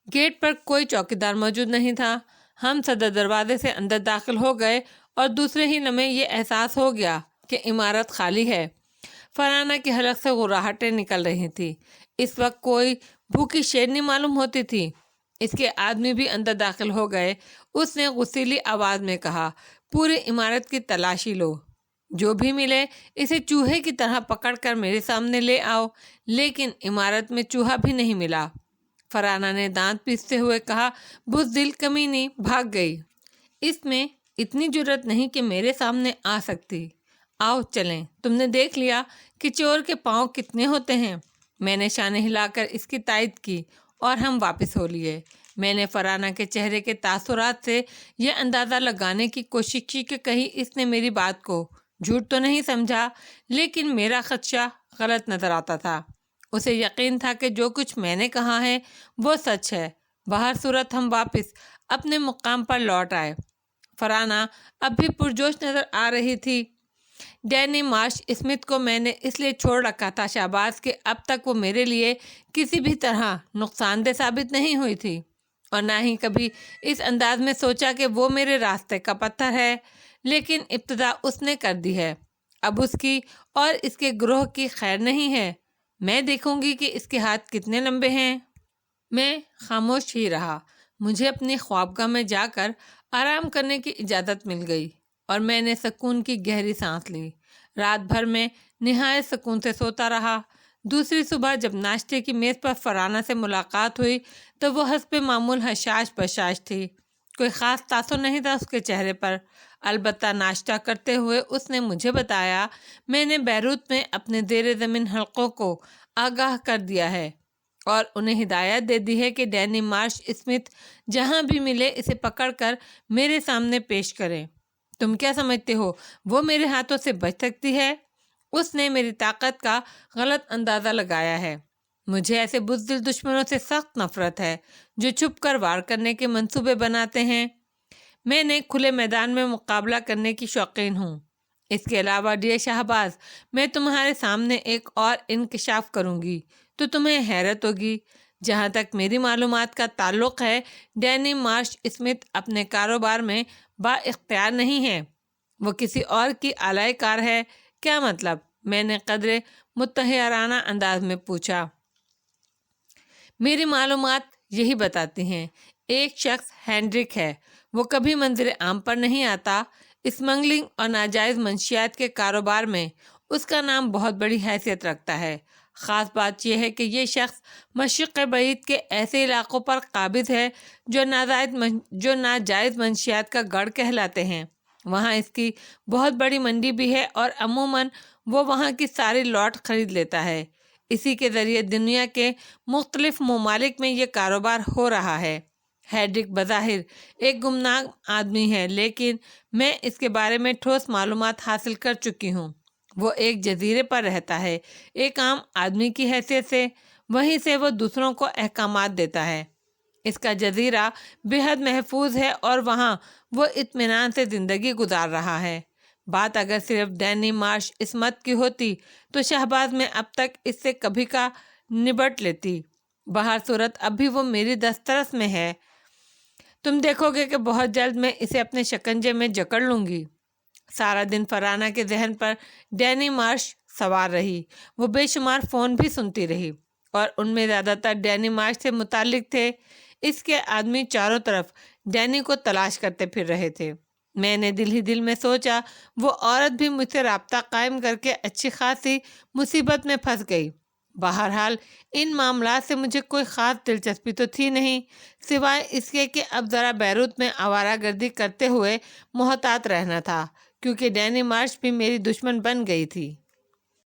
گیٹ پر کوئی چوکیدار موجود نہیں تھا۔ ہم صدر دروازے سے اندر داخل ہو گئے اور دوسرے ہی لمحے یہ احساس ہو گیا کہ عمارت خالی ہے۔ فرحانہ کی حلق سے غراہٹیں نکل رہی تھی۔ اس وقت کوئی بھوکی شیرنی معلوم ہوتی تھی۔ اس کے آدمی بھی اندر داخل ہو گئے۔ اس نے غصیلی آواز میں کہا، پوری عمارت کی تلاشی لو، جو بھی ملے اسے چوہے کی طرح پکڑ کر میرے سامنے لے آؤ۔ لیکن عمارت میں چوہا بھی نہیں ملا۔ فرحانہ نے دانت پیستے ہوئے کہا، بزدل کمینی بھاگ گئی۔ اس میں اتنی جرأت نہیں کہ میرے سامنے آ سکتی۔ آؤ چلیں، تم نے دیکھ لیا کہ چور کے پاؤں کتنے ہوتے ہیں۔ میں نے شانیں ہلا کر اس کی تائید کی اور ہم واپس ہو لیے۔ میں نے فرحانہ کے چہرے کے تاثرات سے یہ اندازہ لگانے کی کوشش کی کہ کہیں اس نے میری بات کو جھوٹ تو نہیں سمجھا، لیکن میرا خدشہ غلط نظر آتا تھا۔ اسے یقین تھا کہ جو کچھ میں نے کہا ہے وہ سچ ہے۔ بہر صورت ہم واپس اپنے مقام پر لوٹ آئے۔ فرحانہ اب بھی پرجوش نظر آ رہی تھی۔ ڈینی مارش اسمتھ کو میں نے اس لیے چھوڑ رکھا تھا شہباز کہ اب تک وہ میرے لیے کسی بھی طرح نقصان دہ ثابت نہیں ہوئی تھی، اور نہ ہی کبھی اس انداز میں سوچا کہ وہ میرے راستے کا پتھر ہے۔ لیکن ابتدا اس نے کر دی ہے، اب اس کی اور اس کے گروہ کی خیر نہیں ہے۔ میں دیکھوں گی کہ اس کے ہاتھ کتنے لمبے ہیں۔ میں خاموش ہی رہا۔ مجھے اپنی خوابگاہ میں جا کر آرام کرنے کی اجازت مل گئی اور میں نے سکون کی گہری سانس لی۔ رات بھر میں نہایت سکون سے سوتا رہا۔ دوسری صبح جب ناشتے کی میز پر فرحانہ سے ملاقات ہوئی تو وہ حسب معمول حشاش بشاش تھی۔ کوئی خاص تاثر نہیں تھا اس کے چہرے پر۔ البتہ ناشتہ کرتے ہوئے اس نے مجھے بتایا، میں نے بیروت میں اپنے زیر زمین حلقوں کو آگاہ کر دیا ہے اور انہیں ہدایت دے دی ہے کہ ڈینی مارش اسمتھ جہاں بھی ملے اسے پکڑ کر میرے سامنے پیش کریں۔ تم کیا سمجھتے ہو وہ میرے ہاتھوں سے بچ سکتی ہے؟ اس نے میری طاقت کا غلط اندازہ لگایا ہے۔ مجھے ایسے بزدل دشمنوں سے سخت نفرت ہے جو چھپ کر وار کرنے کے منصوبے بناتے ہیں۔ میں نے کھلے میدان میں مقابلہ کرنے کی شوقین ہوں۔ اس کے علاوہ ڈیئر شہباز، میں تمہارے سامنے ایک اور انکشاف کروں گی تو تمہیں حیرت ہوگی۔ جہاں تک میری معلومات کا تعلق ہے، ڈینی مارش اسمتھ اپنے کاروبار میں با اختیار نہیں ہے، وہ کسی اور کی آلائے کار ہے۔ کیا مطلب؟ میں نے قدرے متحیرانہ انداز میں پوچھا۔ میری معلومات یہی بتاتی ہیں، ایک شخص ہینڈرک ہے، وہ کبھی منظر عام پر نہیں آتا۔ اسمگلنگ اور ناجائز منشیات کے کاروبار میں اس کا نام بہت بڑی حیثیت رکھتا ہے۔ خاص بات یہ ہے کہ یہ شخص مشرق بعید کے ایسے علاقوں پر قابض ہے جو ناجائز منشیات کا گڑھ کہلاتے ہیں۔ وہاں اس کی بہت بڑی منڈی بھی ہے اور عموماً وہ وہاں کی ساری لاٹ خرید لیتا ہے۔ اسی کے ذریعے دنیا کے مختلف ممالک میں یہ کاروبار ہو رہا ہے۔ ہینڈرک بظاہر ایک گمنام آدمی ہے، لیکن میں اس کے بارے میں ٹھوس معلومات حاصل کر چکی ہوں۔ وہ ایک جزیرے پر رہتا ہے، ایک عام آدمی کی حیثیت سے، وہیں سے وہ دوسروں کو احکامات دیتا ہے۔ اس کا جزیرہ بے حد محفوظ ہے اور وہاں وہ اطمینان سے زندگی گزار رہا ہے۔ بات اگر صرف ڈینی مارش عصمت کی ہوتی تو شہباز میں اب تک اس سے کبھی کا نبٹ لیتی۔ بہر صورت اب بھی وہ میری دسترس میں ہے۔ تم دیکھو گے کہ بہت جلد میں اسے اپنے شکنجے میں جکڑ لوں گی۔ سارا دن فرانہ کے ذہن پر ڈینی مارش سوار رہی۔ وہ بے شمار فون بھی سنتی رہی اور ان میں زیادہ تر ڈینی مارش سے متعلق تھے۔ اس کے آدمی چاروں طرف ڈینی کو تلاش کرتے پھر رہے تھے۔ میں نے دل ہی دل میں سوچا وہ عورت بھی مجھ سے رابطہ قائم کر کے اچھی خاصی مصیبت میں پھنس گئی۔ بہرحال ان معاملات سے مجھے کوئی خاص دلچسپی تو تھی نہیں، سوائے اس کے کہ اب ذرا بیروت میں آوارہ گردی کرتے ہوئے محتاط رہنا تھا، کیونکہ ڈینی مارش بھی میری دشمن بن گئی تھی۔